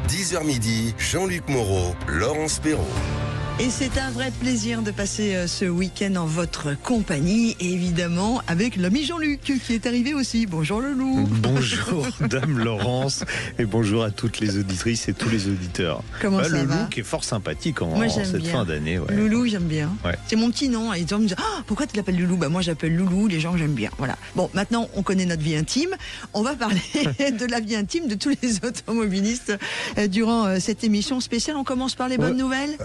10h midi, Jean-Luc Moreau, Laurence Perrault. Et c'est un vrai plaisir de passer ce week-end en votre compagnie, et évidemment avec l'ami Jean-Luc qui est arrivé aussi. Bonjour Loulou. Bonjour Dame Laurence et bonjour à toutes les auditrices et tous les auditeurs. Comment ça Loulou va? Qui est fort sympathique en moi, cette bien. fin d'année. Ouais. Loulou, j'aime bien. Ouais. C'est mon petit nom. Et les gens me disent pourquoi tu l'appelles Loulou? Moi j'appelle Loulou, les gens j'aime bien. Voilà. Bon, maintenant on connaît notre vie intime. On va parler de la vie intime de tous les automobilistes durant cette émission spéciale. On commence par les bonnes nouvelles.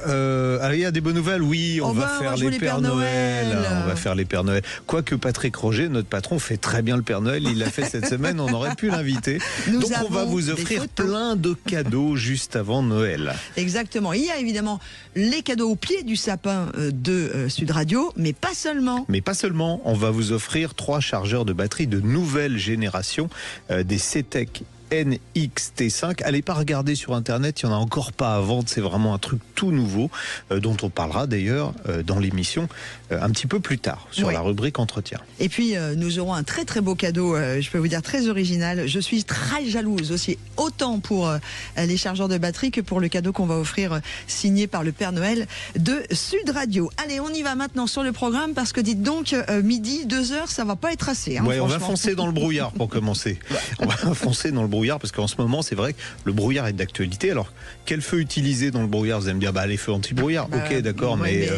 Alors, il y a des bonnes nouvelles, oui, on va faire les Pères Noël. On va faire les Pères Noël. Quoique Patrick Roger, notre patron, fait très bien le Père Noël. Il l'a fait cette semaine, on aurait pu l'inviter. Donc on va vous offrir plein de cadeaux juste avant Noël. Exactement. Il y a évidemment les cadeaux au pied du sapin de Sud Radio, mais pas seulement. Mais pas seulement, on va vous offrir 3 chargeurs de batterie de nouvelle génération, des CETEC NXT5. Allez pas regarder sur internet, il n'y en a encore pas à vendre, c'est vraiment un truc tout nouveau dont on parlera d'ailleurs dans l'émission un petit peu plus tard sur la rubrique entretien. Et puis nous aurons un très très beau cadeau, je peux vous dire très original. Je suis très jalouse aussi, autant pour les chargeurs de batterie que pour le cadeau qu'on va offrir signé par le Père Noël de Sud Radio. Allez, on y va maintenant sur le programme parce que dites donc midi, 2h, ça va pas être assez. Hein, on va foncer dans le brouillard pour commencer. On va foncer dans le brouillard parce qu'en ce moment c'est vrai que le brouillard est d'actualité. Alors quel feu utiliser dans le brouillard? Vous allez me dire les feux anti-brouillard. Ok, d'accord, mais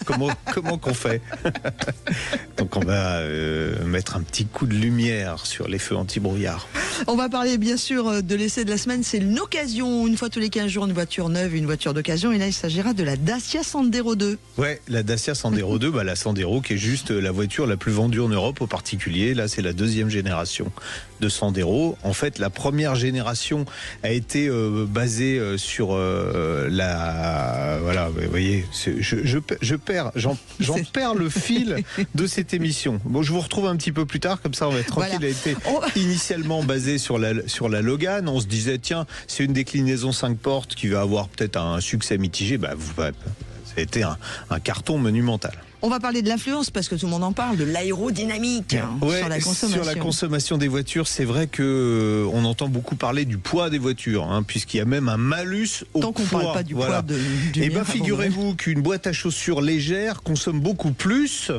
comment qu'on fait? Donc on va mettre un petit coup de lumière sur les feux anti-brouillard. On va parler bien sûr de l'essai de la semaine. C'est une occasion, une fois tous les 15 jours, une voiture neuve, une voiture d'occasion. Et là il s'agira de la Dacia Sandero 2. Ouais, la Dacia Sandero 2, la Sandero qui est juste la voiture la plus vendue en Europe aux particuliers. Là c'est la 2e génération de Sandero. En fait, la première génération a été basée sur voilà, vous voyez, j'en perds le fil de cette émission. Bon, je vous retrouve un petit peu plus tard, comme ça on va être tranquille. Voilà. Elle a été initialement basée sur la Logan. On se disait, tiens, c'est une déclinaison 5 portes qui va avoir peut-être un succès mitigé. Ça a été un carton monumental. On va parler de l'influence parce que tout le monde en parle, de l'aérodynamique sur la consommation. Sur la consommation des voitures, c'est vrai que on entend beaucoup parler du poids des voitures, puisqu'il y a même un malus au poids. Tant qu'on ne parle pas du poids du mien. Figurez-vous qu'une boîte à chaussures légère consomme beaucoup plus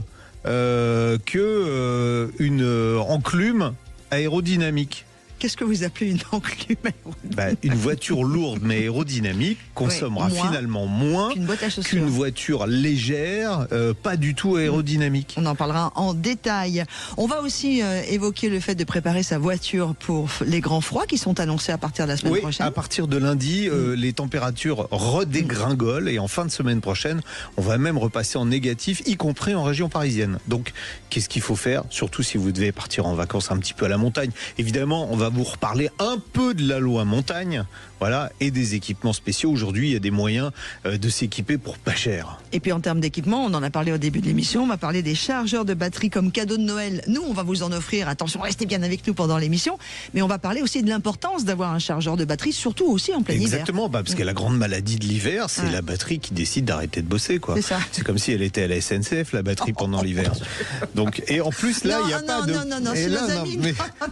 qu'une enclume aérodynamique. Qu'est-ce que vous appelez une enclume aérodynamique? Une voiture lourde mais aérodynamique consommera finalement moins qu'une voiture légère, pas du tout aérodynamique. On en parlera en détail. On va aussi évoquer le fait de préparer sa voiture pour les grands froids qui sont annoncés à partir de la semaine prochaine. À partir de lundi, les températures redégringolent et en fin de semaine prochaine, on va même repasser en négatif, y compris en région parisienne. Donc, qu'est-ce qu'il faut faire? Surtout si vous devez partir en vacances un petit peu à la montagne. Évidemment, on va vous reparler un peu de la loi montagne, et des équipements spéciaux. Aujourd'hui, il y a des moyens de s'équiper pour pas cher. Et puis en termes d'équipement, on en a parlé au début de l'émission, on va parler des chargeurs de batterie comme cadeau de Noël. Nous, on va vous en offrir. Attention, restez bien avec nous pendant l'émission. Mais on va parler aussi de l'importance d'avoir un chargeur de batterie, surtout aussi en plein hiver. Exactement, parce que la grande maladie de l'hiver, c'est la batterie qui décide d'arrêter de bosser. C'est ça. C'est comme si elle était à la SNCF, la batterie, pendant l'hiver. Donc, et en plus, là, il n'y a pas de...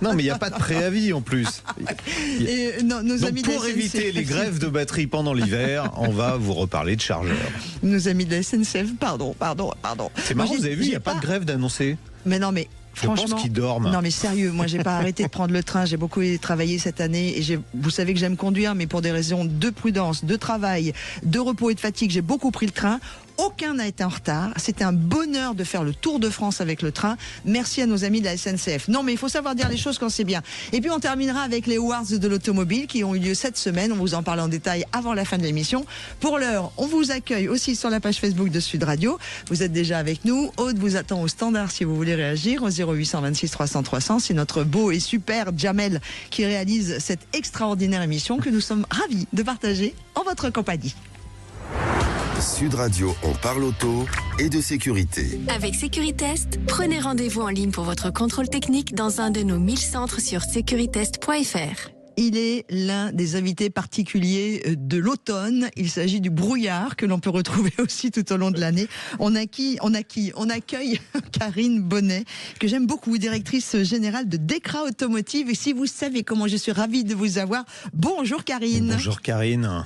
Non, mais il n'y a pas de préavis en plus. Pour éviter les grèves de batterie pendant l'hiver, on va vous reparler de chargeurs. Nos amis de la SNCF, pardon. C'est marrant, vous avez vu, il n'y a pas de grève d'annoncer. Mais non, mais franchement, je pense qu'ils dorment. Non mais sérieux, moi j'ai pas arrêté de prendre le train, j'ai beaucoup travaillé cette année et vous savez que j'aime conduire, mais pour des raisons de prudence, de travail, de repos et de fatigue, j'ai beaucoup pris le train. Aucun n'a été en retard. C'était un bonheur de faire le tour de France avec le train. Merci à nos amis de la SNCF. Non, mais il faut savoir dire les choses quand c'est bien. Et puis on terminera avec les Awards de l'automobile qui ont eu lieu cette semaine. On vous en parle en détail avant la fin de l'émission. Pour l'heure, on vous accueille aussi sur la page Facebook de Sud Radio. Vous êtes déjà avec nous. Aude vous attend au standard si vous voulez réagir au 0826 300 300. C'est notre beau et super Jamel qui réalise cette extraordinaire émission que nous sommes ravis de partager en votre compagnie. Sud Radio, on parle auto et de sécurité. Avec Sécuritest, prenez rendez-vous en ligne pour votre contrôle technique dans un de nos 1000 centres sur securitest.fr. Il est l'un des invités particuliers de l'automne. Il s'agit du brouillard que l'on peut retrouver aussi tout au long de l'année. On accueille Karine Bonnet, que j'aime beaucoup, directrice générale de Dekra Automotive. Et si vous savez comment je suis ravie de vous avoir, bonjour Karine. Bonjour Karine.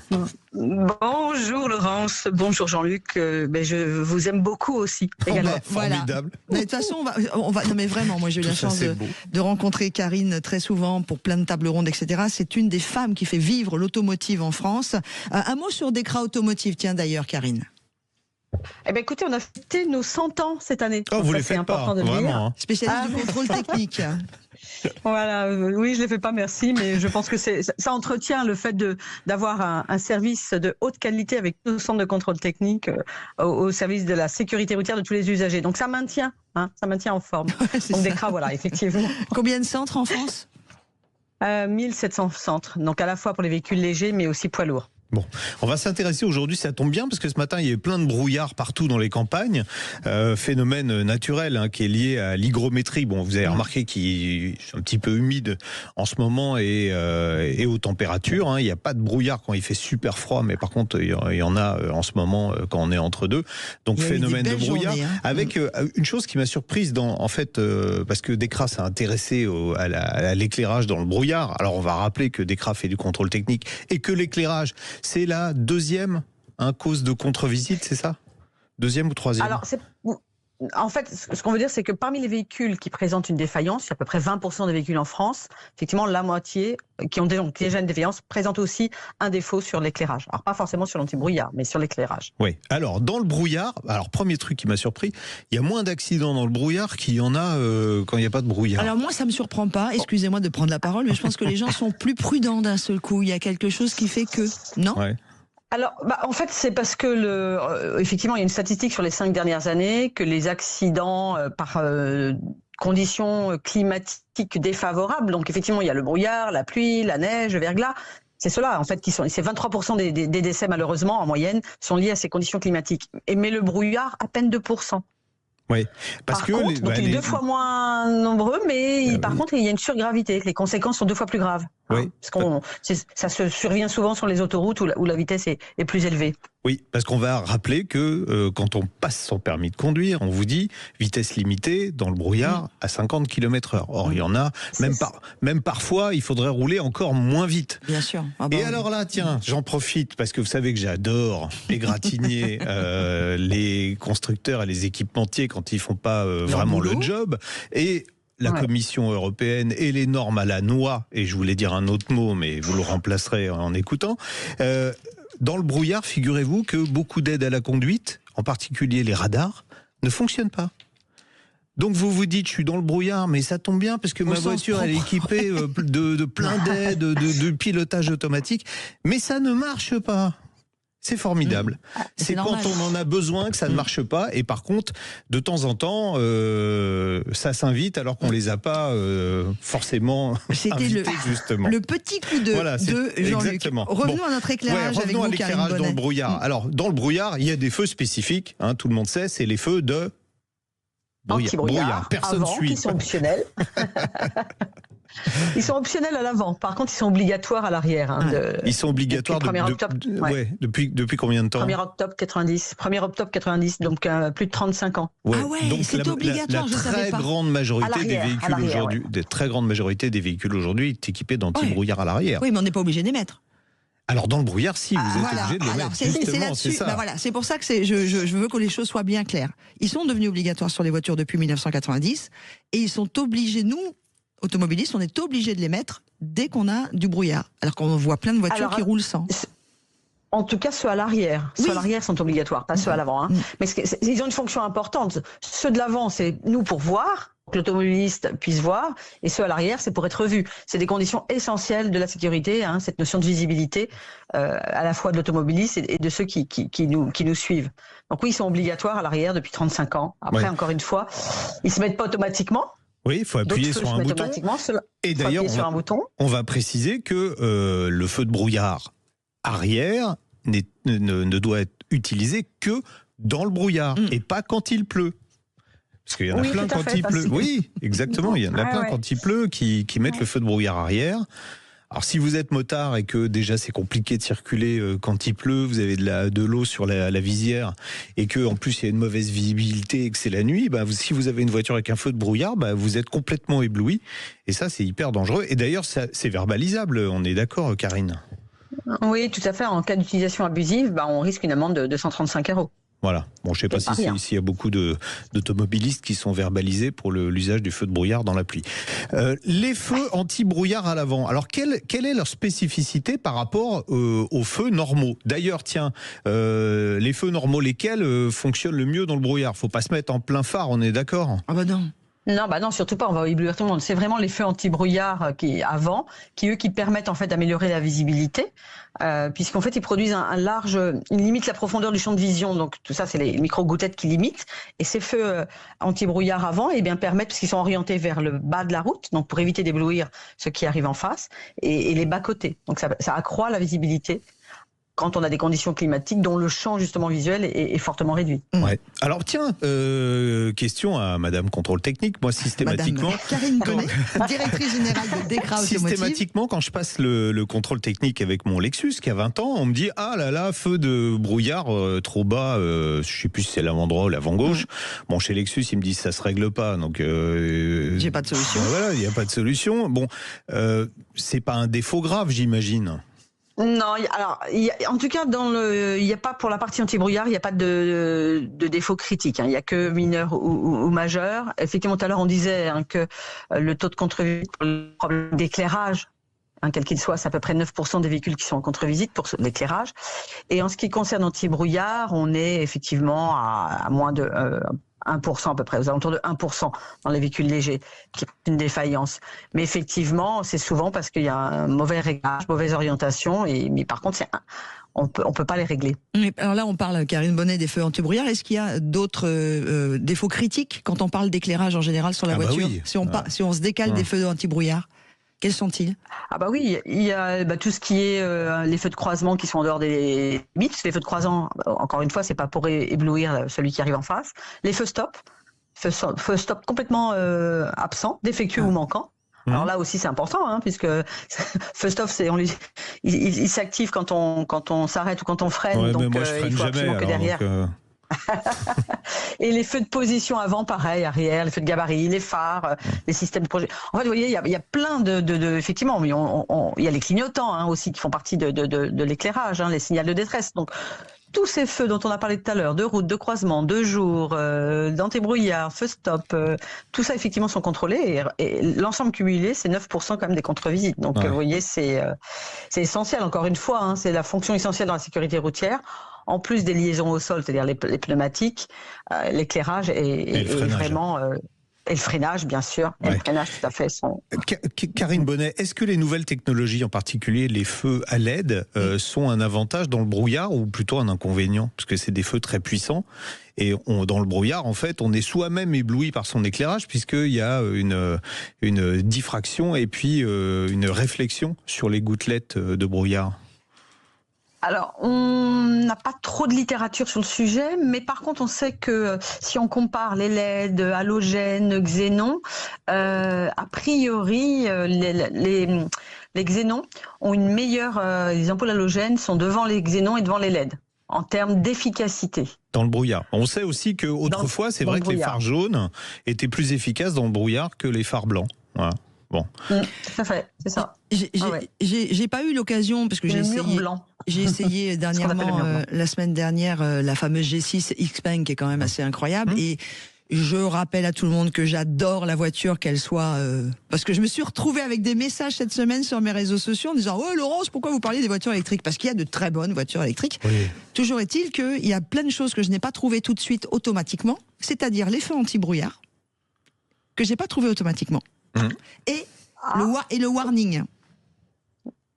Bonjour Laurence, bonjour Jean-Luc. Je vous aime beaucoup aussi. Également. Formidable. Mais de toute façon, on va. Non mais vraiment, moi j'ai eu la chance de rencontrer Karine très souvent pour plein de tables rondes, etc. C'est une des femmes qui fait vivre l'automotive en France. Un mot sur Dekra Automotive, tiens d'ailleurs, Karine. Eh bien, écoutez, on a fêté nos 100 ans cette année. Oh, vous les faites pas, vraiment. Spécialiste du contrôle technique. Voilà, oui, je ne les fais pas, merci, mais je pense que ça entretient le fait d'avoir un service de haute qualité avec nos centres de contrôle technique au service de la sécurité routière de tous les usagers. Donc ça maintient en forme. Donc Dekra, voilà, effectivement. Combien de centres en France ? 1700 centres, donc à la fois pour les véhicules légers, mais aussi poids lourds. Bon, on va s'intéresser aujourd'hui, ça tombe bien parce que ce matin il y a eu plein de brouillard partout dans les campagnes, phénomène naturel qui est lié à l'hygrométrie. Bon, vous avez remarqué qu'il est un petit peu humide en ce moment et aux températures. Il n'y a pas de brouillard quand il fait super froid, mais par contre il y en a en ce moment quand on est entre deux. Donc phénomène de brouillard. Avec une chose qui m'a surprise parce que Dekra s'est intéressé à l'éclairage dans le brouillard. Alors on va rappeler que Dekra fait du contrôle technique et que l'éclairage, c'est la deuxième cause de contre-visite, c'est ça ? Deuxième ou troisième ? Alors, en fait, ce qu'on veut dire, c'est que parmi les véhicules qui présentent une défaillance, il y a à peu près 20% des véhicules en France, effectivement, la moitié qui ont déjà une défaillance présentent aussi un défaut sur l'éclairage. Alors, pas forcément sur l'anti-brouillard, mais sur l'éclairage. Oui. Alors, dans le brouillard, premier truc qui m'a surpris, il y a moins d'accidents dans le brouillard qu'il y en a quand il n'y a pas de brouillard. Alors, moi, ça me surprend pas. Excusez-moi de prendre la parole, mais je pense que les gens sont plus prudents d'un seul coup. Il y a quelque chose qui fait que, non ? Ouais. Alors, en fait, c'est parce que effectivement, il y a une statistique sur les 5 dernières années que les accidents par conditions climatiques défavorables, donc effectivement, il y a le brouillard, la pluie, la neige, le verglas. C'est cela, en fait, c'est 23% des décès, malheureusement, en moyenne, sont liés à ces conditions climatiques. Mais le brouillard, à peine 2%. Oui, parce par contre, donc il est 2 fois moins nombreux, mais par contre, il y a une surgravité. Les conséquences sont 2 fois plus graves. Oui. Ça se survient souvent sur les autoroutes où la vitesse est plus élevée. Oui, parce qu'on va rappeler que quand on passe son permis de conduire, on vous dit vitesse limitée dans le brouillard à 50 km/h. Or, il y en a, même parfois, il faudrait rouler encore moins vite. Bien sûr. Et alors là, tiens, j'en profite parce que vous savez que j'adore égratigner les constructeurs et les équipementiers quand ils font pas vraiment le job. Et la Commission européenne et les normes à la noix, et je voulais dire un autre mot, mais vous le remplacerez en écoutant. Dans le brouillard, figurez-vous que beaucoup d'aides à la conduite, en particulier les radars, ne fonctionnent pas. Donc vous vous dites, je suis dans le brouillard, mais ça tombe bien parce que ma voiture elle est équipée de plein d'aides, de pilotage automatique, mais ça ne marche pas. C'est formidable. C'est quand on en a besoin que ça ne marche pas. Et par contre, de temps en temps, ça s'invite alors qu'on les a pas forcément invités, justement. Le petit coup de Jean-Luc. Exactement. Revenons à notre éclairage avec vous, Karine Bonnet. Revenons à l'éclairage dans le brouillard. Alors, dans le brouillard, il y a des feux spécifiques. Tout le monde sait, c'est les feux de anti-brouillard. Personne suit. Qui sont optionnels. Ils sont optionnels à l'avant. Par contre, ils sont obligatoires à l'arrière. Ils sont obligatoires depuis combien de temps ? 1er octobre 90. 1er octobre 90, donc plus de 35 ans. Ouais. Ah ouais, donc c'est obligatoire, la très grande majorité des véhicules aujourd'hui, très grande majorité des véhicules aujourd'hui est équipée d'anti-brouillard à l'arrière. Oui, mais on n'est pas obligé de les mettre. Alors dans le brouillard, si, vous êtes obligé de les mettre. C'est là-dessus. C'est pour ça que je veux que les choses soient bien claires. Ils sont devenus obligatoires sur les voitures depuis 1990 et ils sont obligés, nous, automobilistes, on est obligés de les mettre dès qu'on a du brouillard. Alors qu'on voit plein de voitures qui roulent sans. En tout cas, ceux à l'arrière. Ceux à l'arrière sont obligatoires, pas ceux à l'avant. Mais ils ont une fonction importante. Ceux de l'avant, c'est nous pour voir, que l'automobiliste puisse voir, et ceux à l'arrière, c'est pour être vu. C'est des conditions essentielles de la sécurité, cette notion de visibilité, à la fois de l'automobiliste et de ceux qui nous suivent. Donc oui, ils sont obligatoires à l'arrière depuis 35 ans. Après, encore une fois, ils se mettent pas automatiquement. Oui, il faut appuyer sur un bouton. Et d'ailleurs, on va préciser que le feu de brouillard arrière ne doit être utilisé que dans le brouillard et pas quand il pleut. Parce qu'il y en a plein quand il pleut. Oui, exactement. Il y en a plein quand il pleut qui mettent le feu de brouillard arrière. Alors si vous êtes motard et que déjà c'est compliqué de circuler quand il pleut, vous avez de l'eau sur la visière et que en plus il y a une mauvaise visibilité et que c'est la nuit, si vous avez une voiture avec un feu de brouillard, vous êtes complètement ébloui et ça c'est hyper dangereux. Et d'ailleurs c'est verbalisable, on est d'accord Karine? Oui, tout à fait. En cas d'utilisation abusive, on risque une amende de 135 €. Voilà. Bon, je ne sais pas s'il y a beaucoup d'automobilistes qui sont verbalisés pour l'usage du feu de brouillard dans la pluie. Les feux anti-brouillard à l'avant, alors quelle est leur spécificité par rapport aux feux normaux? D'ailleurs, tiens, les feux normaux, lesquels fonctionnent le mieux dans le brouillard? Il ne faut pas se mettre en plein phare, on est d'accord? Ah bah non. Non, surtout pas, on va éblouir tout le monde. C'est vraiment les feux anti-brouillard qui permettent en fait d'améliorer la visibilité, puisqu'en fait ils produisent ils limitent la profondeur du champ de vision. Donc tout ça, c'est les micro-gouttelettes qui limitent. Et ces feux anti-brouillard avant, permettent, parce qu'ils sont orientés vers le bas de la route, donc pour éviter d'éblouir ceux qui arrivent en face, et les bas-côtés. Donc ça accroît la visibilité quand on a des conditions climatiques dont le champ justement visuel est fortement réduit. Ouais. Alors tiens, question à Madame Contrôle Technique. Moi systématiquement, Madame Karine Bonnet, directrice générale de Dekra Automotive. Systématiquement, quand je passe le contrôle technique avec mon Lexus qui a 20 ans, on me dit ah là là, feu de brouillard trop bas, je sais plus si c'est l'avant-droit ou l'avant-gauche. Bon, chez Lexus ils me disent ça se règle pas, donc j'ai pas de solution. Voilà, il n'y a pas de solution. Bon, c'est pas un défaut grave, j'imagine. Non, alors en tout cas il n'y a pas, pour la partie anti-brouillard, il n'y a pas de défaut critique. Il n'y a que mineur ou majeur. Effectivement, tout à l'heure on disait que le taux de contre-visite pour le problème d'éclairage, quel qu'il soit, c'est à peu près 9% des véhicules qui sont en contre-visite pour l'éclairage. Et en ce qui concerne anti-brouillard, on est effectivement à moins de 1% à peu près, aux alentours de 1% dans les véhicules légers, qui est une défaillance. Mais effectivement, c'est souvent parce qu'il y a un mauvais réglage, mauvaise orientation, mais par contre, on peut pas les régler. Alors là, on parle, Karine Bonnet, des feux anti-brouillard. Est-ce qu'il y a d'autres défauts critiques quand on parle d'éclairage en général sur la voiture? Oui. Si on se décale des feux anti-brouillard, quels sont-ils? Ah bah oui, il y a tout ce qui est les feux de croisement qui sont en dehors des limites. Les feux de croisement, encore une fois, c'est pas pour éblouir celui qui arrive en face. Les feux stop complètement absents, défectueux ou manquants. Alors là aussi c'est important, puisque feu stop, il s'active quand on s'arrête ou quand on freine. Ouais, donc mais moi, je freine il faut absolument jamais, que derrière. Et les feux de position avant, pareil, arrière, les feux de gabarit, les phares, les systèmes de projet. En fait, vous voyez, il y a plein effectivement, mais il y a les clignotants aussi qui font partie de l'éclairage, les signaux de détresse. Donc tous ces feux dont on a parlé tout à l'heure, de route, de croisement, de jour, d'anti-brouillard, feu stop, tout ça effectivement sont contrôlés et l'ensemble cumulé, c'est 9% quand même des contre-visites. Donc vous voyez, c'est essentiel, encore une fois, c'est la fonction essentielle dans la sécurité routière. En plus des liaisons au sol, c'est-à-dire les pneumatiques, l'éclairage et vraiment... et le freinage, bien sûr. Et le freinage, tout à fait. Karine Bonnet, est-ce que les nouvelles technologies, en particulier les feux à LED, sont un avantage dans le brouillard ou plutôt un inconvénient? Parce que c'est des feux très puissants. Et dans le brouillard, en fait, on est soi-même ébloui par son éclairage puisqu'il y a une diffraction et puis une réflexion sur les gouttelettes de brouillard. Alors, on n'a pas trop de littérature sur le sujet, mais par contre, on sait que si on compare les LED, halogènes, xénon, a priori, les xénons ont une meilleure... les ampoules halogènes sont devant les xénons et devant les LED, en termes d'efficacité. Dans le brouillard. On sait aussi qu'autrefois, c'est vrai que les phares jaunes étaient plus efficaces dans le brouillard que les phares blancs. Voilà. Bon. Tout à fait, c'est ça. J'ai pas eu l'occasion, parce que j'ai essayé dernièrement, la semaine dernière, la fameuse G6 Xpeng, qui est quand même assez incroyable. Et je rappelle à tout le monde que j'adore la voiture, qu'elle soit... parce que je me suis retrouvée avec des messages cette semaine sur mes réseaux sociaux en disant « Oh Laurence, pourquoi vous parlez des voitures électriques ?» Parce qu'il y a de très bonnes voitures électriques. Oui. Toujours est-il qu'il y a plein de choses que je n'ai pas trouvées tout de suite automatiquement, c'est-à-dire les feux anti-brouillard, que j'ai pas trouvé automatiquement. Et le warning.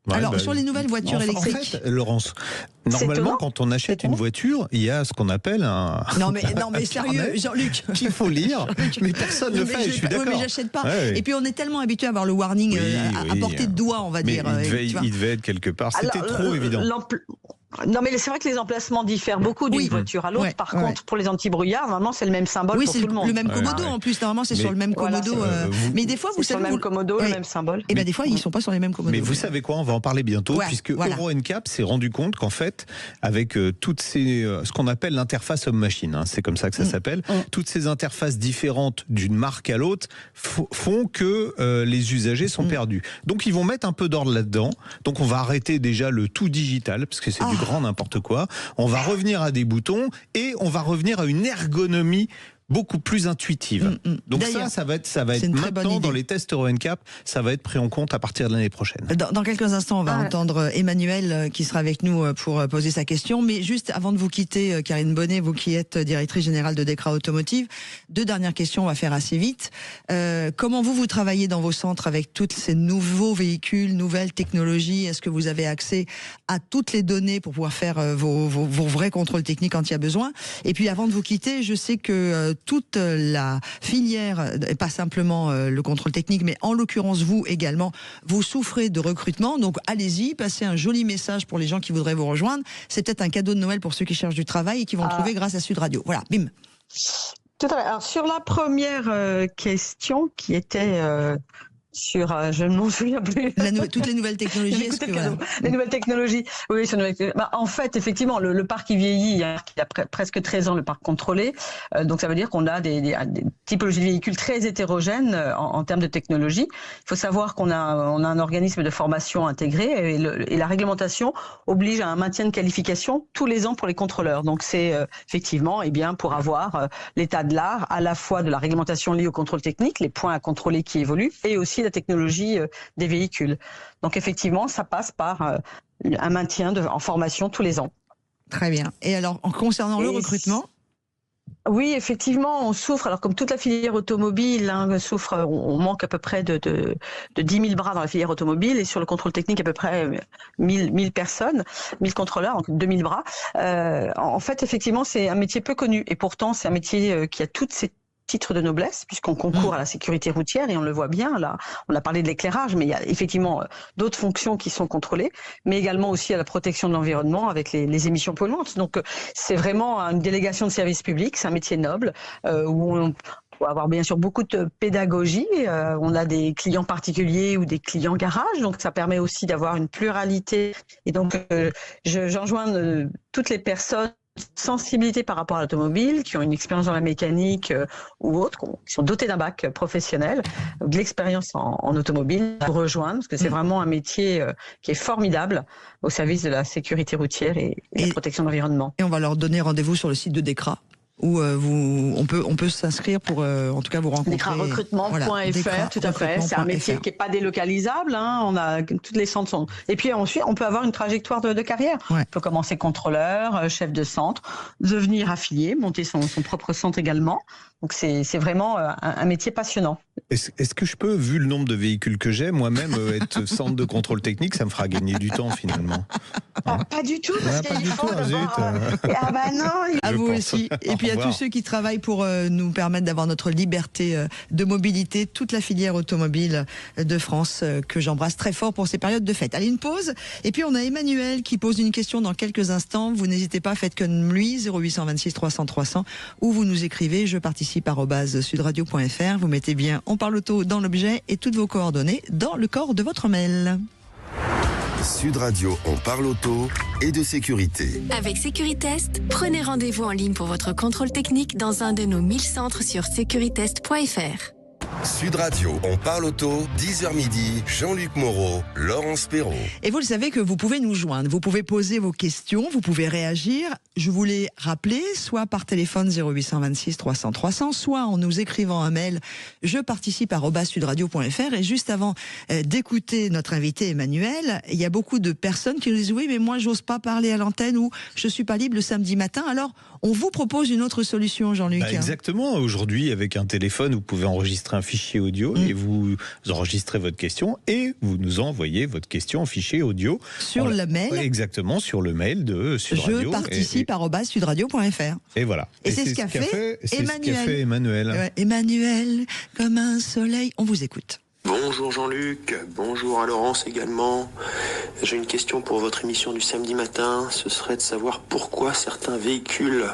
Ouais, alors, sur les nouvelles voitures électriques... En fait, Laurence, normalement, quand on achète une voiture, il y a ce qu'on appelle un... Non mais sérieux, Jean-Luc, qu'il faut lire, mais personne ne le fait, je suis d'accord. Oui, mais j'achète pas. Et puis, on est tellement habitué à avoir le warning à portée de doigt, on va dire. Il devait être quelque part. C'était trop évident. Non, mais c'est vrai que les emplacements diffèrent beaucoup d'une voiture à l'autre. Ouais, Par contre, pour les anti-brouillards, normalement, c'est le même symbole pour tout le monde. Oui, c'est le même commodo en plus. Normalement, c'est sur le même commodo. Mais des fois, vous savez, sur le même commodo, le même symbole. Et bien, des fois, ils ne sont pas sur les mêmes commodos. Mais vous savez quoi, on va en parler bientôt, puisque Euro NCAP s'est rendu compte qu'en fait, avec toutes ces, ce qu'on appelle l'interface homme-machine, hein, c'est comme ça que ça s'appelle, toutes ces interfaces différentes d'une marque à l'autre font que les usagers sont perdus. Donc, ils vont mettre un peu d'ordre là-dedans. Donc, on va arrêter déjà le tout digital, parce que c'est du grand n'importe quoi. On va revenir à des boutons et on va revenir à une ergonomie beaucoup plus intuitive. Donc ça va être maintenant dans les tests Euro NCAP, ça va être pris en compte à partir de l'année prochaine. Dans quelques instants, on va entendre Emmanuel qui sera avec nous pour poser sa question. Mais juste avant de vous quitter, Karine Bonnet, vous qui êtes directrice générale de Dekra Automotive, 2 dernières questions, on va faire assez vite. Comment vous travaillez dans vos centres avec tous ces nouveaux véhicules, nouvelles technologies? Est-ce que vous avez accès à toutes les données pour pouvoir faire vos vrais contrôles techniques quand il y a besoin? Et puis avant de vous quitter, je sais que toute la filière, et pas simplement le contrôle technique, mais en l'occurrence vous également, vous souffrez de recrutement. Donc allez-y, passez un joli message pour les gens qui voudraient vous rejoindre. C'est peut-être un cadeau de Noël pour ceux qui cherchent du travail et qui vont le trouver grâce à Sud Radio. Voilà, bim. Tout à fait. Alors sur la première question qui était sur, je ne m'en souviens plus. Toutes les nouvelles technologies. Les nouvelles technologies. Oui, en fait, effectivement, le parc qui vieillit, hein, il a presque 13 ans, le parc contrôlé. Donc ça veut dire qu'on a des typologies de véhicules très hétérogènes en termes de technologie. Il faut savoir qu'on a un organisme de formation intégré et la réglementation oblige à un maintien de qualification tous les ans pour les contrôleurs. Donc c'est effectivement, pour avoir l'état de l'art, à la fois de la réglementation liée au contrôle technique, les points à contrôler qui évoluent, et aussi la technologie des véhicules. Donc effectivement, ça passe par un maintien en formation tous les ans. Très bien. Et alors, en concernant le recrutement ? Oui, effectivement, on souffre, alors comme toute la filière automobile, on manque à peu près de 10 000 bras dans la filière automobile, et sur le contrôle technique à peu près 1000 personnes, 1000 contrôleurs, donc 2000 bras. En fait, effectivement, c'est un métier peu connu, et pourtant c'est un métier qui a toutes ces titre de noblesse, puisqu'on concourt à la sécurité routière, et on le voit bien, là, on a parlé de l'éclairage, mais il y a effectivement d'autres fonctions qui sont contrôlées, mais également aussi à la protection de l'environnement avec les émissions polluantes. Donc c'est vraiment une délégation de service public, c'est un métier noble, où on faut avoir bien sûr beaucoup de pédagogie, on a des clients particuliers ou des clients garage, donc ça permet aussi d'avoir une pluralité, et donc j'enjoins toutes les personnes sensibilité par rapport à l'automobile, qui ont une expérience dans la mécanique ou autre, qui sont dotés d'un bac professionnel, de l'expérience en automobile, pour rejoindre, parce que c'est vraiment un métier qui est formidable au service de la sécurité routière et la protection de l'environnement. Et on va leur donner rendez-vous sur le site de Dekra, où on peut s'inscrire pour en tout cas vous rencontrer. Dekra-recrutement.fr, tout à fait. C'est un métier qui n'est pas délocalisable. Hein. On a toutes les centres sont. Et puis ensuite, on peut avoir une trajectoire de carrière. Ouais. On peut commencer contrôleur, chef de centre, devenir affilié, monter son propre centre également. Donc c'est vraiment un métier passionnant. Est-ce que je peux, vu le nombre de véhicules que j'ai, moi-même être centre de contrôle technique, ça me fera gagner du temps finalement. Pas du tout, parce qu'il faut d'abord... À vous aussi. Et puis à tous ceux qui travaillent pour nous permettre d'avoir notre liberté de mobilité, toute la filière automobile de France que j'embrasse très fort pour ces périodes de fête. Allez, une pause. Et puis on a Emmanuel qui pose une question dans quelques instants. Vous n'hésitez pas, faites comme lui, 0826 300 300, ou vous nous écrivez, je participe @sudradio.fr. Vous mettez bien On parle auto dans l'objet et toutes vos coordonnées dans le corps de votre mail. Sud Radio, on parle auto et de sécurité. Avec Sécuritest, prenez rendez-vous en ligne pour votre contrôle technique dans un de nos 1000 centres sur sécuritest.fr. Sud Radio, on parle auto, 10h midi, Jean-Luc Moreau, Laurence Perrault. Et vous le savez que vous pouvez nous joindre, vous pouvez poser vos questions, vous pouvez réagir. Je vous l'ai rappelé, soit par téléphone 0826 300 300, soit en nous écrivant un mail, je participe @sudradio.fr. Et juste avant d'écouter notre invité Emmanuel, il y a beaucoup de personnes qui nous disent oui, mais moi j'ose pas parler à l'antenne ou je suis pas libre le samedi matin. Alors on vous propose une autre solution, Jean-Luc. Exactement. Aujourd'hui, avec un téléphone, vous pouvez enregistrer un fichier audio et vous enregistrez votre question et vous nous envoyez votre question en fichier audio sur le mail. Exactement, sur le mail de Sud Radio. Je participe @sudradio.fr. Et voilà. Et c'est ce qu'a fait Emmanuel. Emmanuel. Emmanuel, comme un soleil. On vous écoute. Bonjour Jean-Luc, bonjour à Laurence également. J'ai une question pour votre émission du samedi matin. Ce serait de savoir pourquoi certains véhicules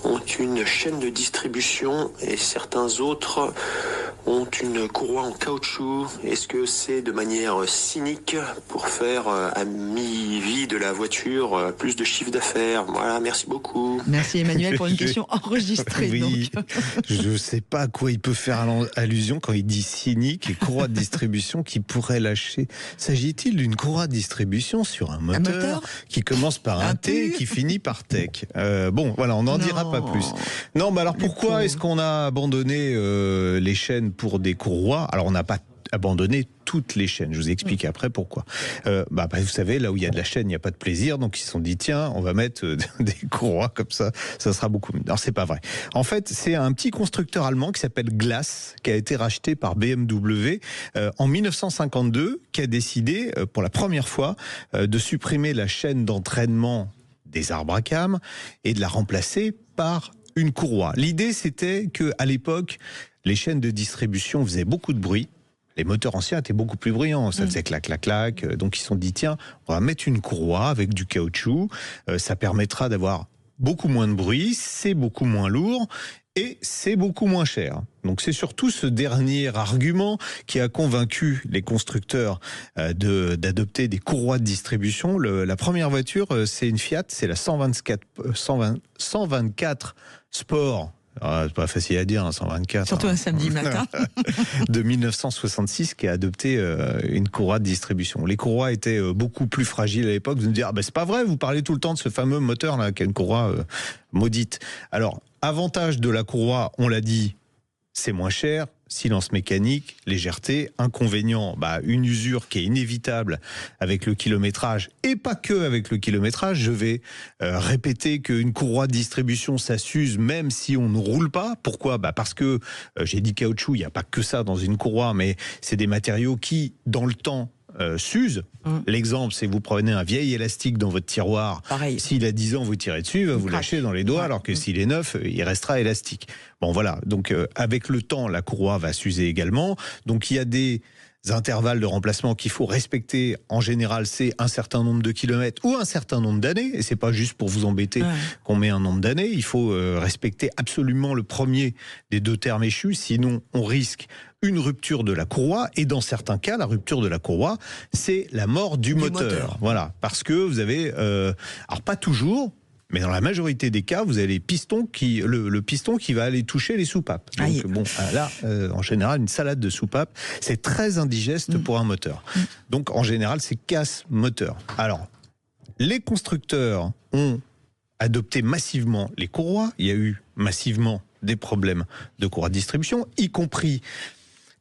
ont une chaîne de distribution et certains autres ont une courroie en caoutchouc. Est-ce que c'est de manière cynique pour faire à mi-vie de la voiture plus de chiffre d'affaires? Voilà, merci beaucoup. Merci Emmanuel pour une question enregistrée. Oui, donc. je ne sais pas à quoi il peut faire allusion quand il dit cynique et courroie de distribution qui pourrait lâcher. S'agit-il d'une courroie de distribution sur un moteur qui commence par un T et qui finit par tech? Bon, voilà, on n'en dira pas plus. Non, mais alors pourquoi est-ce qu'on a abandonné les chaînes pour des courroies? Alors on n'a pas abandonné toutes les chaînes. Je vous explique après pourquoi. Vous savez, là où il y a de la chaîne, il n'y a pas de plaisir. Donc ils se sont dit, tiens, on va mettre des courroies comme ça sera beaucoup mieux. Alors c'est pas vrai. En fait, c'est un petit constructeur allemand qui s'appelle Glas, qui a été racheté par BMW en 1952, qui a décidé pour la première fois de supprimer la chaîne d'entraînement des arbres à cames et de la remplacer par une courroie. L'idée, c'était qu'à l'époque, les chaînes de distribution faisaient beaucoup de bruit. Les moteurs anciens étaient beaucoup plus bruyants, ça faisait clac, clac, clac. Donc ils se sont dit, tiens, on va mettre une courroie avec du caoutchouc, ça permettra d'avoir beaucoup moins de bruit, c'est beaucoup moins lourd et c'est beaucoup moins cher. Donc c'est surtout ce dernier argument qui a convaincu les constructeurs d'adopter des courroies de distribution. La première voiture, c'est une Fiat, c'est la 124 Sport. C'est pas facile à dire, 124. Surtout un samedi matin. De 1966, qui a adopté une courroie de distribution. Les courroies étaient beaucoup plus fragiles à l'époque. Vous me dites, c'est pas vrai, vous parlez tout le temps de ce fameux moteur là, qui a une courroie maudite. Alors, avantage de la courroie, on l'a dit, c'est moins cher. Silence mécanique, légèreté, inconvénient, une usure qui est inévitable avec le kilométrage et pas que avec le kilométrage. Je vais répéter qu'une courroie de distribution, ça s'use même si on ne roule pas. Pourquoi ? Parce que, j'ai dit caoutchouc, il n'y a pas que ça dans une courroie, mais c'est des matériaux qui, dans le temps, s'use. L'exemple, c'est vous prenez un vieil élastique dans votre tiroir. Pareil. S'il a 10 ans, vous tirez dessus, il va vous lâcher dans les doigts, alors que s'il est neuf, il restera élastique. Bon, voilà. Donc, avec le temps, la courroie va s'user également. Donc, il y a des intervalles de remplacement qu'il faut respecter. En général, c'est un certain nombre de kilomètres ou un certain nombre d'années. Et c'est pas juste pour vous embêter qu'on met un nombre d'années. Il faut respecter absolument le premier des deux termes échus. Sinon, on risque une rupture de la courroie, et dans certains cas, la rupture de la courroie, c'est la mort du moteur. Voilà, parce que vous avez, alors pas toujours, mais dans la majorité des cas, vous avez les pistons le piston qui va aller toucher les soupapes. Donc là, en général, une salade de soupapes, c'est très indigeste pour un moteur. Donc en général, c'est casse-moteur. Alors, les constructeurs ont adopté massivement les courroies. Il y a eu massivement des problèmes de courroie de distribution, y compris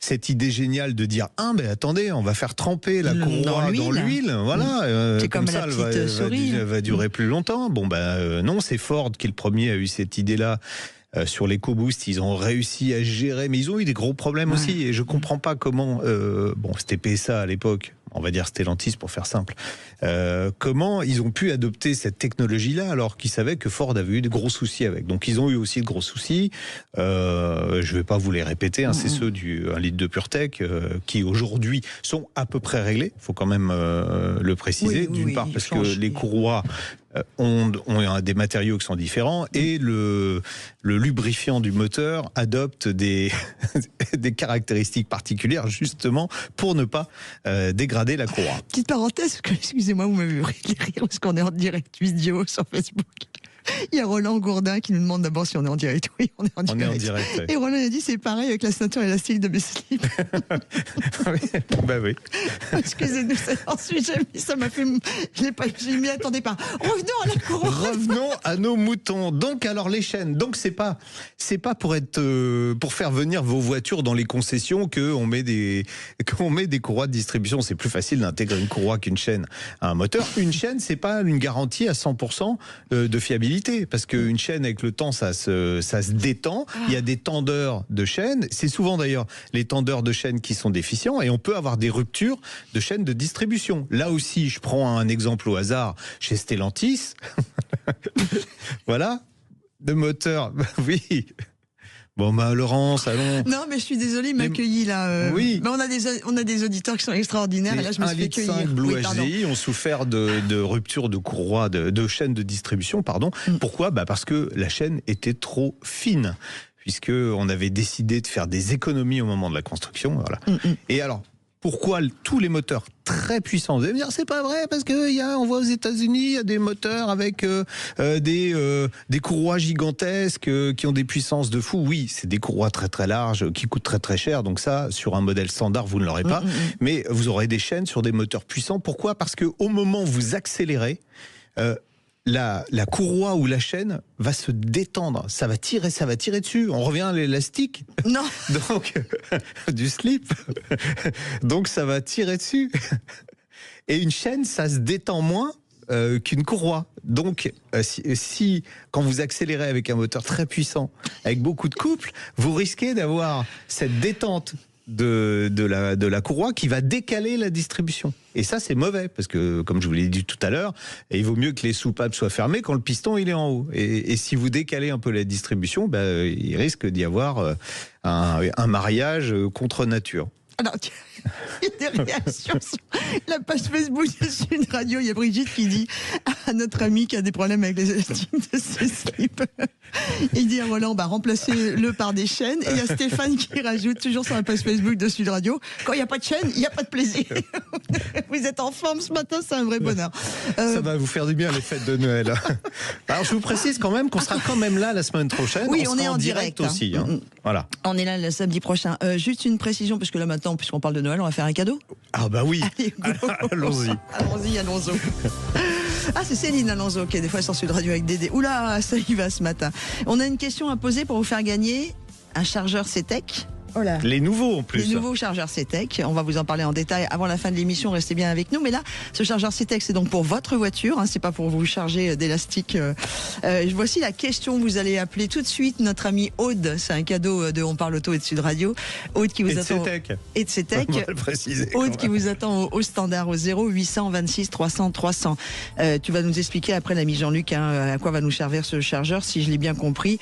cette idée géniale de dire attendez, on va faire tremper la courroie dans l'huile, voilà, c'est comme ça, elle va durer plus longtemps. Non, c'est Ford qui le premier a eu cette idée-là. Sur l'EcoBoost, ils ont réussi à gérer, mais ils ont eu des gros problèmes aussi, et je comprends pas comment, c'était PSA à l'époque, on va dire Stellantis pour faire simple, comment ils ont pu adopter cette technologie-là alors qu'ils savaient que Ford avait eu de gros soucis avec. Donc ils ont eu aussi de gros soucis, je vais pas vous les répéter, c'est ceux du 1 litre de PureTech qui aujourd'hui sont à peu près réglés, il faut quand même le préciser, d'une part parce que les courroies ont des matériaux qui sont différents, et le lubrifiant du moteur adopte des caractéristiques particulières justement pour ne pas dégrader la courroie. Petite parenthèse, excusez-moi, vous m'avez rire parce qu'on est en direct vidéo sur Facebook. Il y a Roland Gourdin qui nous demande d'abord si on est en direct. Oui, on est en direct. On est en direct. Et Roland a dit c'est pareil avec la ceinture élastique de mes slips. Oui. Excusez-nous, c'est un sujet, mais ça m'a fait. Je m'y attendais pas. Revenons à la courroie. Revenons à nos moutons. Donc, alors les chaînes. Donc, c'est pas pour faire venir vos voitures dans les concessions qu'on met des courroies de distribution. C'est plus facile d'intégrer une courroie qu'une chaîne à un moteur. Une chaîne, c'est pas une garantie à 100% de fiabilité. Parce qu'une chaîne, avec le temps, ça se détend. Il y a des tendeurs de chaîne. C'est souvent d'ailleurs les tendeurs de chaîne qui sont déficients, et on peut avoir des ruptures de chaîne de distribution. Là aussi, je prends un exemple au hasard chez Stellantis. Voilà. Le moteur, oui. Bon, Laurence, allons. Non, mais je suis désolée, il m'a accueilli là. Oui. Mais on a des auditeurs qui sont extraordinaires. Et là, je me suis fait accueillir. 1,5 litre Blue HDI ont souffert de rupture de courroie, de chaîne de distribution, pardon. Pourquoi ? Parce que la chaîne était trop fine, puisqu'on avait décidé de faire des économies au moment de la construction. Voilà. Et alors, pourquoi tous les moteurs très puissants ? Vous allez me dire, c'est pas vrai, parce qu'on voit aux États-Unis, il y a des moteurs avec des courroies gigantesques qui ont des puissances de fou. Oui, c'est des courroies très très larges qui coûtent très très cher. Donc ça, sur un modèle standard, vous ne l'aurez pas. Mais vous aurez des chaînes sur des moteurs puissants. Pourquoi ? Parce qu'au moment où vous accélérez, la courroie ou la chaîne va se détendre, ça va tirer dessus. On revient à l'élastique. Non. Donc du slip. Donc ça va tirer dessus. Et une chaîne, ça se détend moins qu'une courroie. Donc si quand vous accélérez avec un moteur très puissant, avec beaucoup de couple, vous risquez d'avoir cette détente de la courroie qui va décaler la distribution. Et ça, c'est mauvais, parce que, comme je vous l'ai dit tout à l'heure, il vaut mieux que les soupapes soient fermées quand le piston il est en haut. Et si vous décalez un peu la distribution, il risque d'y avoir un mariage contre nature. Alors, il y a des réactions sur la page Facebook de Sud Radio. Il y a Brigitte qui dit à notre ami qui a des problèmes avec les élastiques de ses slips. Il dit à Roland, remplacez-le par des chaînes. Et il y a Stéphane qui rajoute, toujours sur la page Facebook de Sud Radio, quand il n'y a pas de chaîne, il n'y a pas de plaisir. Vous êtes en forme ce matin, c'est un vrai bonheur. Ça va vous faire du bien les fêtes de Noël. Alors je vous précise quand même qu'on sera quand même là la semaine prochaine. Oui, on est en direct aussi. Voilà. On est là le samedi prochain. Juste une précision, parce que là maintenant, puisqu'on parle de Noël, on va faire un cadeau. Ah bah oui. Allez, allons-y. Allons-y. Ah, c'est Céline Alonso qui est des fois sur Sud Radio avec Dédé. Oula, ça y va ce matin. On a une question à poser pour vous faire gagner un chargeur CTEC. Oh là. Les nouveaux en plus. Les nouveaux chargeurs CTEC. On va vous en parler en détail avant la fin de l'émission. Restez bien avec nous. Mais là, ce chargeur CTEC, c'est donc pour votre voiture. C'est pas pour vous charger d'élastique. Voici la question. Vous allez appeler tout de suite notre ami Aude. C'est un cadeau de On Parle Auto et de Sud Radio. Aude qui vous attend. Et de CTEC. Aude qui vous attend au standard au 0826 300 300. Tu vas nous expliquer après l'ami Jean-Luc à quoi va nous servir ce chargeur, si je l'ai bien compris.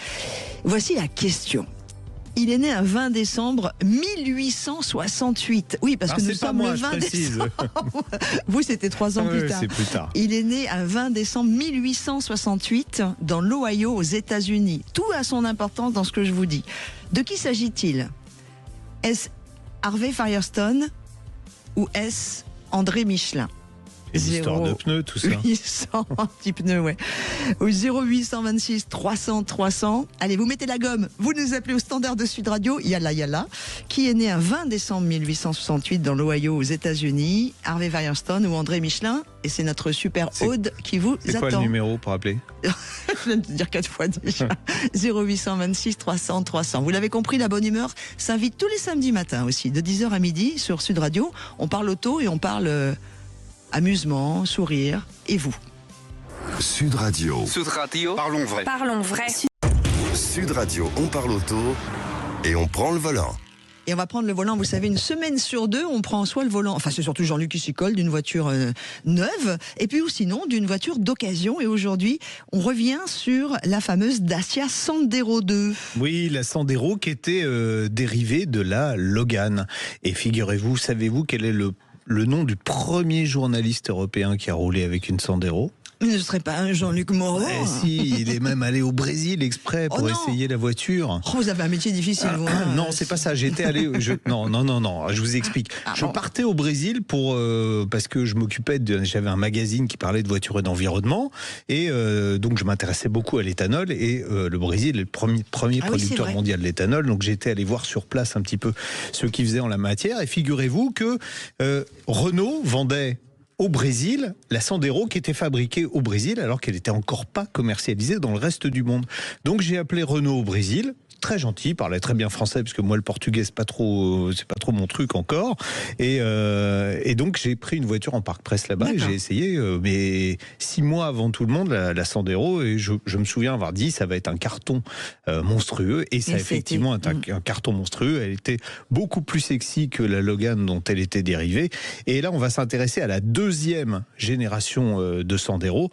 Voici la question. Il est né un 20 décembre 1868. Oui, parce que nous sommes le 20 décembre. Vous, c'était 3 ans plus tard. C'est plus tard. Il est né un 20 décembre 1868 dans l'Ohio, aux États-Unis. Tout a son importance dans ce que je vous dis. De qui s'agit-il ? Est-ce Harvey Firestone ou est-ce André Michelin ? Les histoires de pneus, tout ça. 800 petits pneus, ouais. Au 0826 300 300. Allez, vous mettez la gomme. Vous nous appelez au standard de Sud Radio. Yalla, qui est né un 20 décembre 1868 dans l'Ohio, aux États-Unis. Harvey Firestone ou André Michelin. Et c'est notre super Aude qui vous attend. C'est quoi le numéro pour appeler ? Je viens de te dire 4 fois déjà. 0826 300 300. Vous l'avez compris, la bonne humeur s'invite tous les samedis matins aussi, de 10h à midi sur Sud Radio. On parle auto et on parle amusement, sourire et vous. Sud Radio. Sud Radio. Parlons vrai. Parlons vrai. Sud Radio, on parle auto et on prend le volant. Et on va prendre le volant, vous savez, une semaine sur 2, on prend soit le volant, enfin c'est surtout Jean-Luc qui s'y colle, d'une voiture neuve, et puis ou sinon d'une voiture d'occasion. Et aujourd'hui, on revient sur la fameuse Dacia Sandero 2. Oui, la Sandero qui était dérivée de la Logan. Et figurez-vous, savez-vous quel est le nom du premier journaliste européen qui a roulé avec une Sandero? Ce ne serait pas un Jean-Luc Moreau. Si, il est même allé au Brésil exprès pour essayer la voiture. Oh, vous avez un métier difficile, vous. Non, c'est pas ça. J'étais allé. Non. Je vous explique. Je partais au Brésil parce que je m'occupais j'avais un magazine qui parlait de voitures et d'environnement, et donc je m'intéressais beaucoup à l'éthanol. Et le Brésil est le premier producteur mondial d'éthanol. Donc j'étais allé voir sur place un petit peu ce qu'ils faisaient en la matière. Et figurez-vous que Renault vendait au Brésil la Sandero qui était fabriquée au Brésil alors qu'elle n'était encore pas commercialisée dans le reste du monde. Donc j'ai appelé Renault au Brésil. Très gentil, parlait très bien français parce que moi le portugais c'est pas trop mon truc encore, et donc j'ai pris une voiture en parc presse là-bas. D'accord. Et j'ai essayé mais 6 mois avant tout le monde la Sandero, et je me souviens avoir dit ça va être un carton monstrueux, et ça a effectivement été un carton monstrueux. Elle était beaucoup plus sexy que la Logan dont elle était dérivée, et là on va s'intéresser à la deuxième génération de Sandero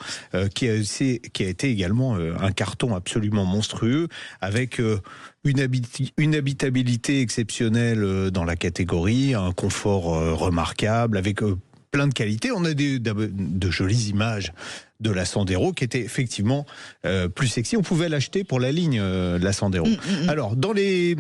qui a été également un carton absolument monstrueux avec Une habitabilité exceptionnelle dans la catégorie, un confort remarquable avec plein de qualités. On a de jolies images de la Sandero qui était effectivement plus sexy. On pouvait l'acheter pour la ligne de la Sandero. Alors, dans les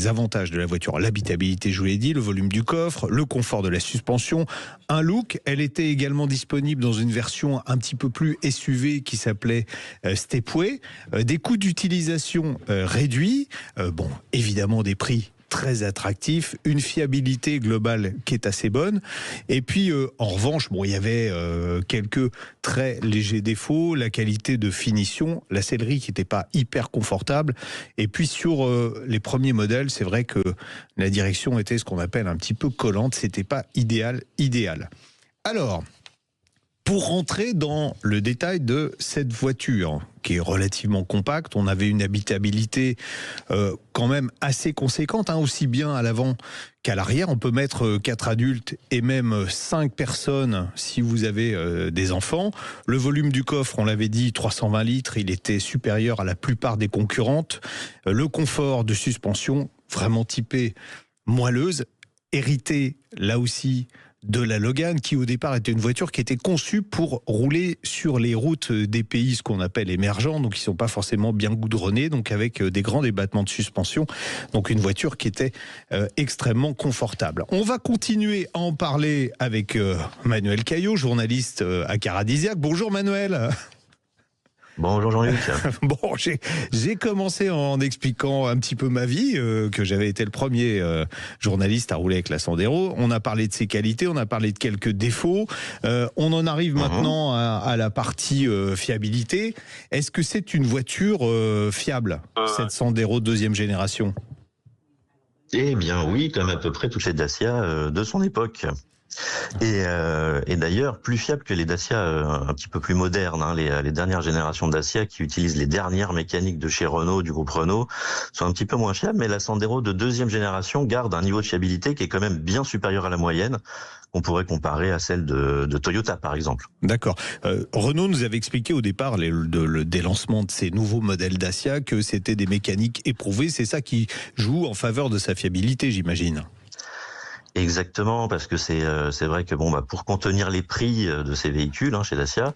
avantages de la voiture, l'habitabilité, je vous l'ai dit, le volume du coffre, le confort de la suspension, un look. Elle était également disponible dans une version un petit peu plus SUV qui s'appelait Stepway. Des coûts d'utilisation réduits. Bon, évidemment des prix très attractif, une fiabilité globale qui est assez bonne. Et puis, en revanche, bon, il y avait quelques très légers défauts, la qualité de finition, la sellerie qui n'était pas hyper confortable. Et puis, sur les premiers modèles, c'est vrai que la direction était ce qu'on appelle un petit peu collante. C'était pas idéal. Alors, pour rentrer dans le détail de cette voiture, qui est relativement compacte, on avait une habitabilité quand même assez conséquente, aussi bien à l'avant qu'à l'arrière. On peut mettre 4 adultes et même 5 personnes si vous avez des enfants. Le volume du coffre, on l'avait dit, 320 litres, il était supérieur à la plupart des concurrentes. Le confort de suspension, vraiment typé moelleuse, hérité là aussi de la Logan, qui au départ était une voiture qui était conçue pour rouler sur les routes des pays, ce qu'on appelle émergents, donc qui ne sont pas forcément bien goudronnés, donc avec des grands débattements de suspension, donc une voiture qui était extrêmement confortable. On va continuer à en parler avec Manuel Caillot, journaliste à Caradisiac. Bonjour Manuel. Bonjour Jean-Luc. Bon, j'ai commencé en expliquant un petit peu ma vie, que j'avais été le premier journaliste à rouler avec la Sandero. On a parlé de ses qualités, on a parlé de quelques défauts. On en arrive maintenant à la partie fiabilité. Est-ce que c'est une voiture fiable, cette Sandero deuxième génération ? Eh bien oui, comme à peu près toutes les Dacia de son époque. Et d'ailleurs plus fiable que les Dacia un petit peu plus modernes, les dernières générations de Dacia qui utilisent les dernières mécaniques de chez Renault, du groupe Renault, sont un petit peu moins fiables, mais la Sandero de deuxième génération garde un niveau de fiabilité qui est quand même bien supérieur à la moyenne, qu'on pourrait comparer à celle de Toyota par exemple. D'accord. Renault nous avait expliqué au départ des lancements de ces nouveaux modèles Dacia que c'était des mécaniques éprouvées, c'est ça qui joue en faveur de sa fiabilité, j'imagine. Exactement, parce que c'est vrai que pour contenir les prix de ces véhicules chez Dacia,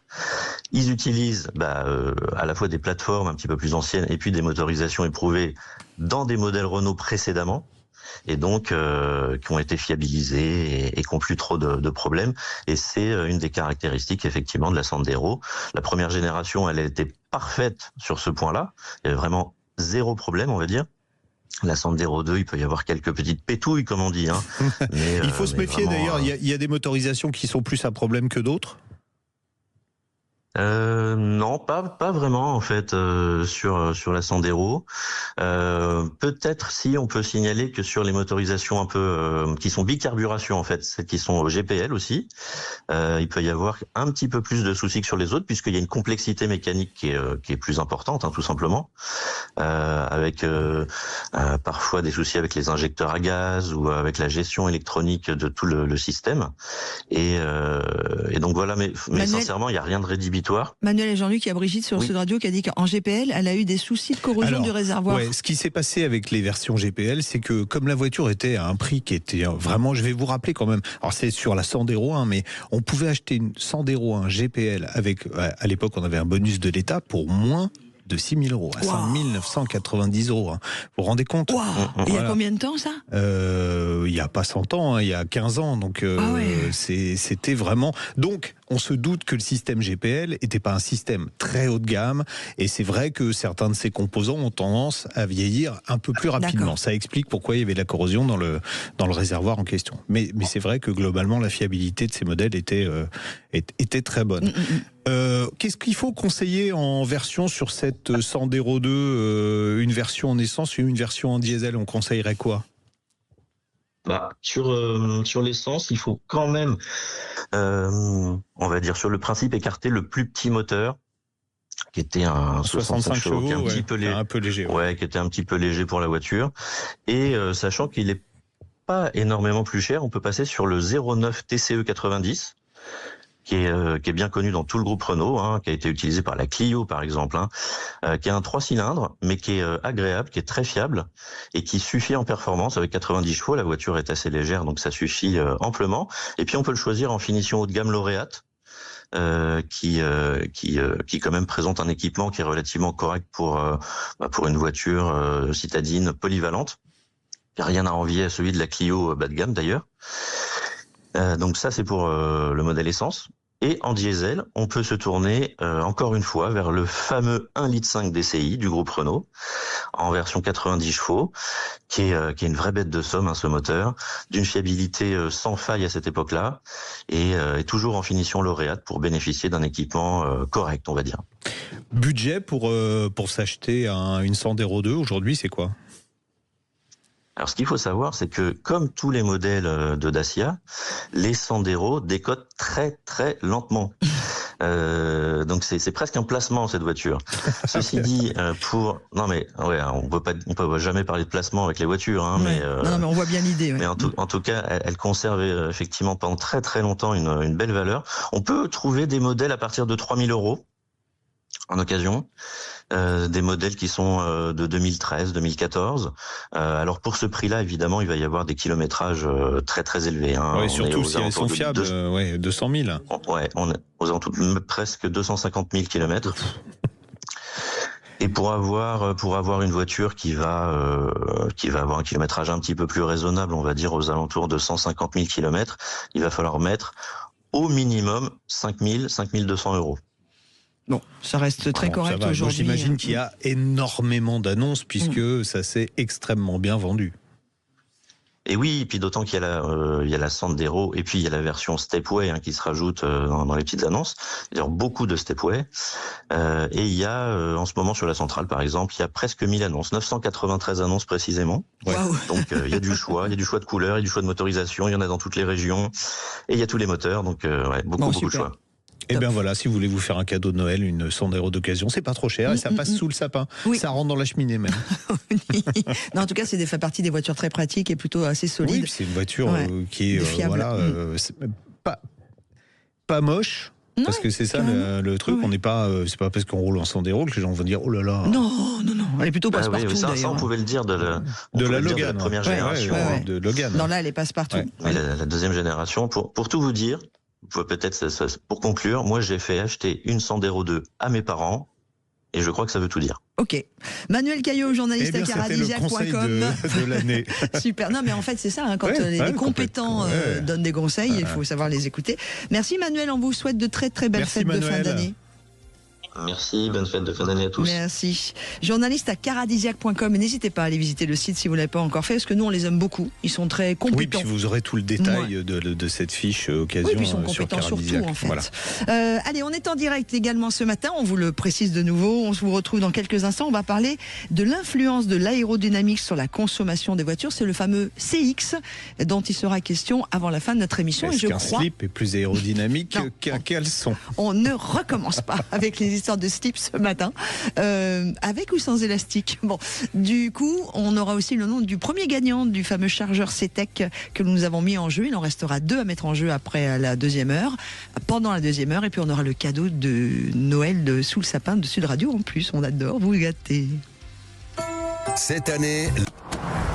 ils utilisent à la fois des plateformes un petit peu plus anciennes et puis des motorisations éprouvées dans des modèles Renault précédemment, et donc qui ont été fiabilisés et qui n'ont plus trop de problèmes. Et c'est une des caractéristiques effectivement de la Sandero. La première génération, elle a été parfaite sur ce point-là. Il y avait vraiment zéro problème, on va dire. La Sandero 2, il peut y avoir quelques petites pétouilles, comme on dit. Mais, il faut se méfier d'ailleurs, il y a des motorisations qui sont plus à problème que d'autres ? Non, pas vraiment en fait sur la Sandero. Peut-être si on peut signaler que sur les motorisations un peu qui sont bicarburation en fait, celles qui sont au GPL aussi, il peut y avoir un petit peu plus de soucis que sur les autres puisqu'il y a une complexité mécanique qui est plus importante, tout simplement, avec parfois des soucis avec les injecteurs à gaz ou avec la gestion électronique de tout le système. Et donc voilà, mais sincèrement, il y a rien de rédhibitoire. Manuel et Jean-Luc, il y a Brigitte sur Sud Radio qui a dit qu'en GPL, elle a eu des soucis de corrosion du réservoir. Ouais, ce qui s'est passé avec les versions GPL, c'est que comme la voiture était à un prix qui était vraiment, je vais vous rappeler quand même, alors c'est sur la Sandero, mais on pouvait acheter une Sandero, un GPL avec, à l'époque on avait un bonus de l'État pour moins de 6 000 €, à 5 990 €. Vous vous rendez compte ? Wow. Il y a combien de temps ça ? Il n'y a pas 100 ans, il y a 15 ans. Donc c'était vraiment... Donc on se doute que le système GPL n'était pas un système très haut de gamme. Et c'est vrai que certains de ces composants ont tendance à vieillir un peu plus rapidement. D'accord. Ça explique pourquoi il y avait de la corrosion dans le réservoir en question. Mais c'est vrai que globalement la fiabilité de ces modèles était très bonne. Qu'est-ce qu'il faut conseiller en version sur cette Sandero 2, une version en essence et une version en diesel? On conseillerait quoi? Sur l'essence, il faut quand même, on va dire sur le principe, écarter le plus petit moteur, qui était un 65 chevaux, qui est un petit peu léger, qui était un petit peu léger pour la voiture, et sachant qu'il est pas énormément plus cher, on peut passer sur le 09 TCE 90. qui est bien connu dans tout le groupe Renault, hein, qui a été utilisé par la Clio par exemple, hein, qui a un 3 cylindres, mais qui est agréable, qui est très fiable et qui suffit en performance avec 90 chevaux. La voiture est assez légère, donc ça suffit amplement. Et puis on peut le choisir en finition haut de gamme lauréate. Qui quand même présente un équipement qui est relativement correct pour une voiture citadine polyvalente. Il n'y a rien à envier à celui de la Clio bas de gamme d'ailleurs. Donc ça c'est pour le modèle essence. Et en diesel, on peut se tourner encore une fois vers le fameux 1,5 litre DCI du groupe Renault, en version 90 chevaux, qui est une vraie bête de somme, hein, ce moteur, d'une fiabilité sans faille à cette époque-là, et toujours en finition lauréate pour bénéficier d'un équipement correct, on va dire. Budget pour s'acheter une Sandero 2 aujourd'hui, c'est quoi ? Alors, ce qu'il faut savoir, c'est que comme tous les modèles de Dacia, les Sandero décotent très très lentement. Donc c'est presque un placement cette voiture. Ceci dit, on peut jamais parler de placement avec les voitures, hein, ouais. mais on voit bien l'idée. Ouais. Mais en tout cas, elle conserve effectivement pendant très très longtemps une belle valeur. On peut trouver des modèles à partir de 3 000 € en occasion. Des modèles qui sont de 2013, 2014. Alors pour ce prix-là, évidemment, il va y avoir des kilométrages très très élevés. Hein. Ouais, surtout si elles sont fiables, 200 000. Ouais, on est aux alentours de presque 250 000 kilomètres. Et pour avoir une voiture qui va avoir un kilométrage un petit peu plus raisonnable, on va dire aux alentours de 150 000 kilomètres, il va falloir mettre au minimum 5 200 €. Bon, ça reste très correct aujourd'hui. J'imagine qu'il y a énormément d'annonces puisque ça s'est extrêmement bien vendu. Et oui, et puis d'autant qu'il y a la Sandero et puis il y a la version Stepway, hein, qui se rajoute dans les petites annonces. D'ailleurs, beaucoup de Stepway. Et il y a en ce moment sur la centrale, par exemple, il y a presque 1000 annonces, 993 annonces précisément. Ouais. Wow. Donc il y a du choix, de couleurs, il y a du choix de motorisation, il y en a dans toutes les régions et il y a tous les moteurs. Donc beaucoup de choix. Et bien voilà, si vous voulez vous faire un cadeau de Noël, une Sandero d'occasion, c'est pas trop cher et ça passe sous le sapin. Oui. Ça rentre dans la cheminée même. Non, en tout cas, fait partie des voitures très pratiques et plutôt assez solides. Oui, puis c'est une voiture qui est pas moche. Parce que c'est ça le truc, on n'est pas, c'est pas parce qu'on roule en Sandero que les gens vont dire oh là là. Non, elle est plutôt passe-partout. Oui, ça on pouvait le dire de la Logan, première génération. De Logan. Non, là, elle est passe-partout. Ouais. La deuxième génération, pour tout vous dire, peut-être pour conclure, moi j'ai fait acheter une Sandero 2 à mes parents et je crois que ça veut tout dire. Ok. Manuel Caillot, journaliste à caradisiac.com. de l'année. Super. Non, mais en fait, c'est ça, hein, quand les compétents donnent des conseils, il faut savoir les écouter. Merci Manuel, on vous souhaite de très très belles fêtes de fin d'année. Merci, bonne fête de fin d'année à tous. Merci. Journaliste à caradisiac.com, et n'hésitez pas à aller visiter le site si vous ne l'avez pas encore fait, parce que nous on les aime beaucoup. Ils sont très compétents. Oui, puis vous aurez tout le détail de cette fiche occasion. Oui, puis ils sont compétents surtout en fait. Voilà. Allez, on est en direct également ce matin, on vous le précise de nouveau. On vous retrouve dans quelques instants. On va parler de l'influence de l'aérodynamique sur la consommation des voitures. C'est le fameux CX dont il sera question avant la fin de notre émission. Est-ce qu'un slip est plus aérodynamique qu'un caleçon ? On ne recommence pas avec les de slip ce matin, avec ou sans élastique. Bon, du coup, on aura aussi le nom du premier gagnant du fameux chargeur CTEC que nous avons mis en jeu. Il en restera 2 à mettre en jeu après la deuxième heure, pendant la deuxième heure, et puis on aura le cadeau de Noël sous le sapin de Sud Radio en plus. On adore vous gâter. Cette année,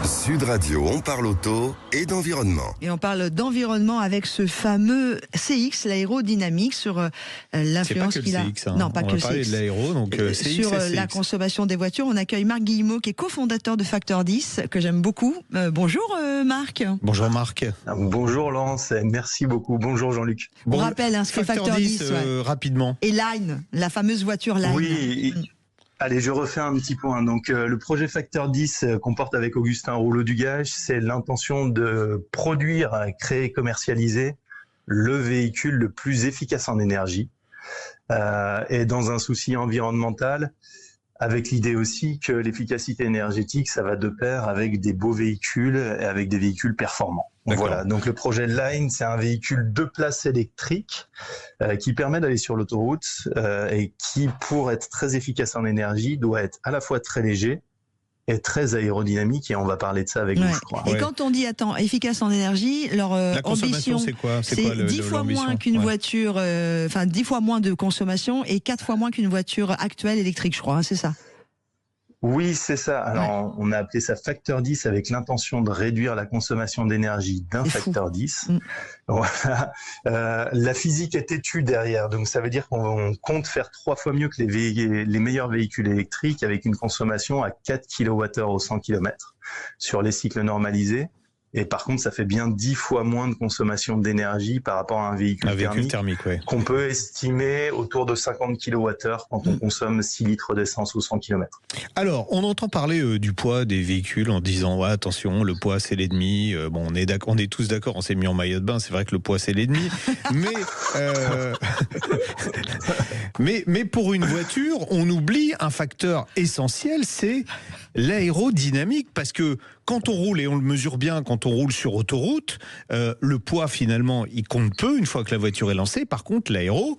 Sud Radio, on parle auto et d'environnement. Et on parle d'environnement avec ce fameux CX, l'aérodynamique, sur l'influence qu'il a. CX, hein. Non, pas on que le CX. On va parler de l'aéro, donc CX sur la consommation des voitures. On accueille Marc Guillemot, qui est cofondateur de Factor 10, que j'aime beaucoup. Bonjour Marc. Bonjour Marc. Bonjour Laurence, merci beaucoup. Bonjour Jean-Luc. On rappelle ce qu'est Factor 10. Rapidement. Et Line, la fameuse voiture Line. Oui. Allez, je refais un petit point. Donc, le projet Factor 10 qu'on porte avec Augustin Rouleau-Dugage, c'est l'intention de produire, créer, commercialiser le véhicule le plus efficace en énergie. Et dans un souci environnemental, avec l'idée aussi que l'efficacité énergétique, ça va de pair avec des beaux véhicules et avec des véhicules performants. Voilà, donc le projet Line, c'est un véhicule 2 places électrique qui permet d'aller sur l'autoroute et qui, pour être très efficace en énergie, doit être à la fois très léger est très aérodynamique et on va parler de ça avec vous, je crois. Et quand on dit efficace en énergie, leur ambition, c'est quoi, c'est 10 fois moins qu'une voiture, 10 fois moins de consommation et 4 fois moins qu'une voiture actuelle électrique, je crois, hein, c'est ça? Oui, c'est ça. Alors, on a appelé ça facteur 10 avec l'intention de réduire la consommation d'énergie d'un facteur 10. Voilà. La physique est têtue derrière, donc ça veut dire qu'on compte faire 3 fois mieux que les meilleurs véhicules électriques avec une consommation à 4 kWh au 100 km sur les cycles normalisés. Et par contre, ça fait bien 10 fois moins de consommation d'énergie par rapport à un véhicule thermique qu'on peut estimer autour de 50 kWh quand on consomme 6 litres d'essence au 100 km. Alors, on entend parler du poids des véhicules en disant attention, le poids c'est l'ennemi. Bon, on est tous d'accord, on s'est mis en maillot de bain, c'est vrai que le poids c'est l'ennemi. mais pour une voiture, on oublie un facteur essentiel, c'est l'aérodynamique, parce que quand on roule, et on le mesure bien quand on roule sur autoroute, le poids finalement il compte peu une fois que la voiture est lancée. Par contre l'aéro,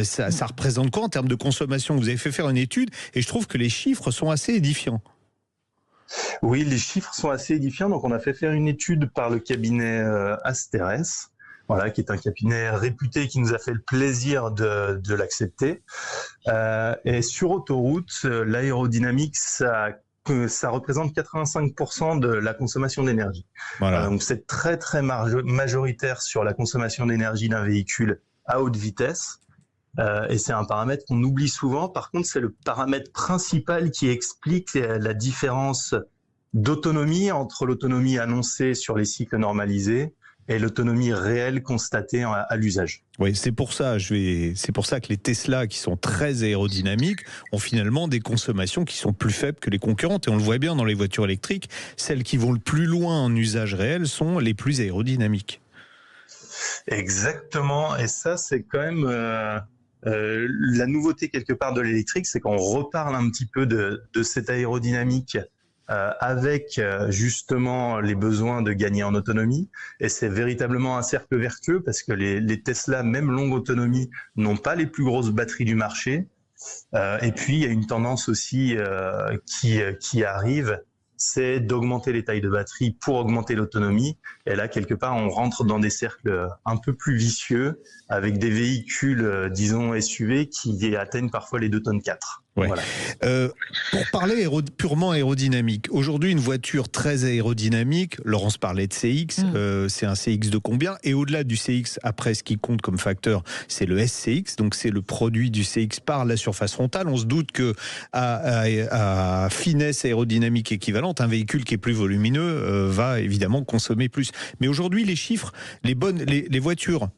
ça représente quoi en termes de consommation? Vous avez fait faire une étude et je trouve que les chiffres sont assez édifiants. Oui, les chiffres sont assez édifiants. Donc on a fait faire une étude par le cabinet Asterès, voilà, qui est un cabinet réputé qui nous a fait le plaisir de l'accepter. Et sur autoroute, l'aérodynamique, ça représente 85% de la consommation d'énergie. Voilà. Donc c'est très très majoritaire sur la consommation d'énergie d'un véhicule à haute vitesse. Et c'est un paramètre qu'on oublie souvent. Par contre, c'est le paramètre principal qui explique la différence d'autonomie entre l'autonomie annoncée sur les cycles normalisés et l'autonomie réelle constatée à l'usage. Oui, c'est pour ça que les Tesla, qui sont très aérodynamiques, ont finalement des consommations qui sont plus faibles que les concurrentes. Et on le voit bien dans les voitures électriques, celles qui vont le plus loin en usage réel sont les plus aérodynamiques. Exactement, et ça c'est quand même la nouveauté quelque part de l'électrique, c'est qu'on reparle un petit peu de cette aérodynamique avec justement les besoins de gagner en autonomie, et c'est véritablement un cercle vertueux parce que les Tesla, même longue autonomie, n'ont pas les plus grosses batteries du marché, et puis il y a une tendance aussi qui arrive, c'est d'augmenter les tailles de batterie pour augmenter l'autonomie, et là quelque part on rentre dans des cercles un peu plus vicieux avec des véhicules disons SUV qui atteignent parfois les 2,4 tonnes. Ouais. Voilà. Pour parler purement aérodynamique, aujourd'hui une voiture très aérodynamique, Laurence parlait de CX, c'est un CX de combien? Et au-delà du CX, après ce qui compte comme facteur, c'est le SCX, donc c'est le produit du CX par la surface frontale. On se doute que à finesse aérodynamique équivalente, un véhicule qui est plus volumineux va évidemment consommer plus. Mais aujourd'hui les chiffres, les voitures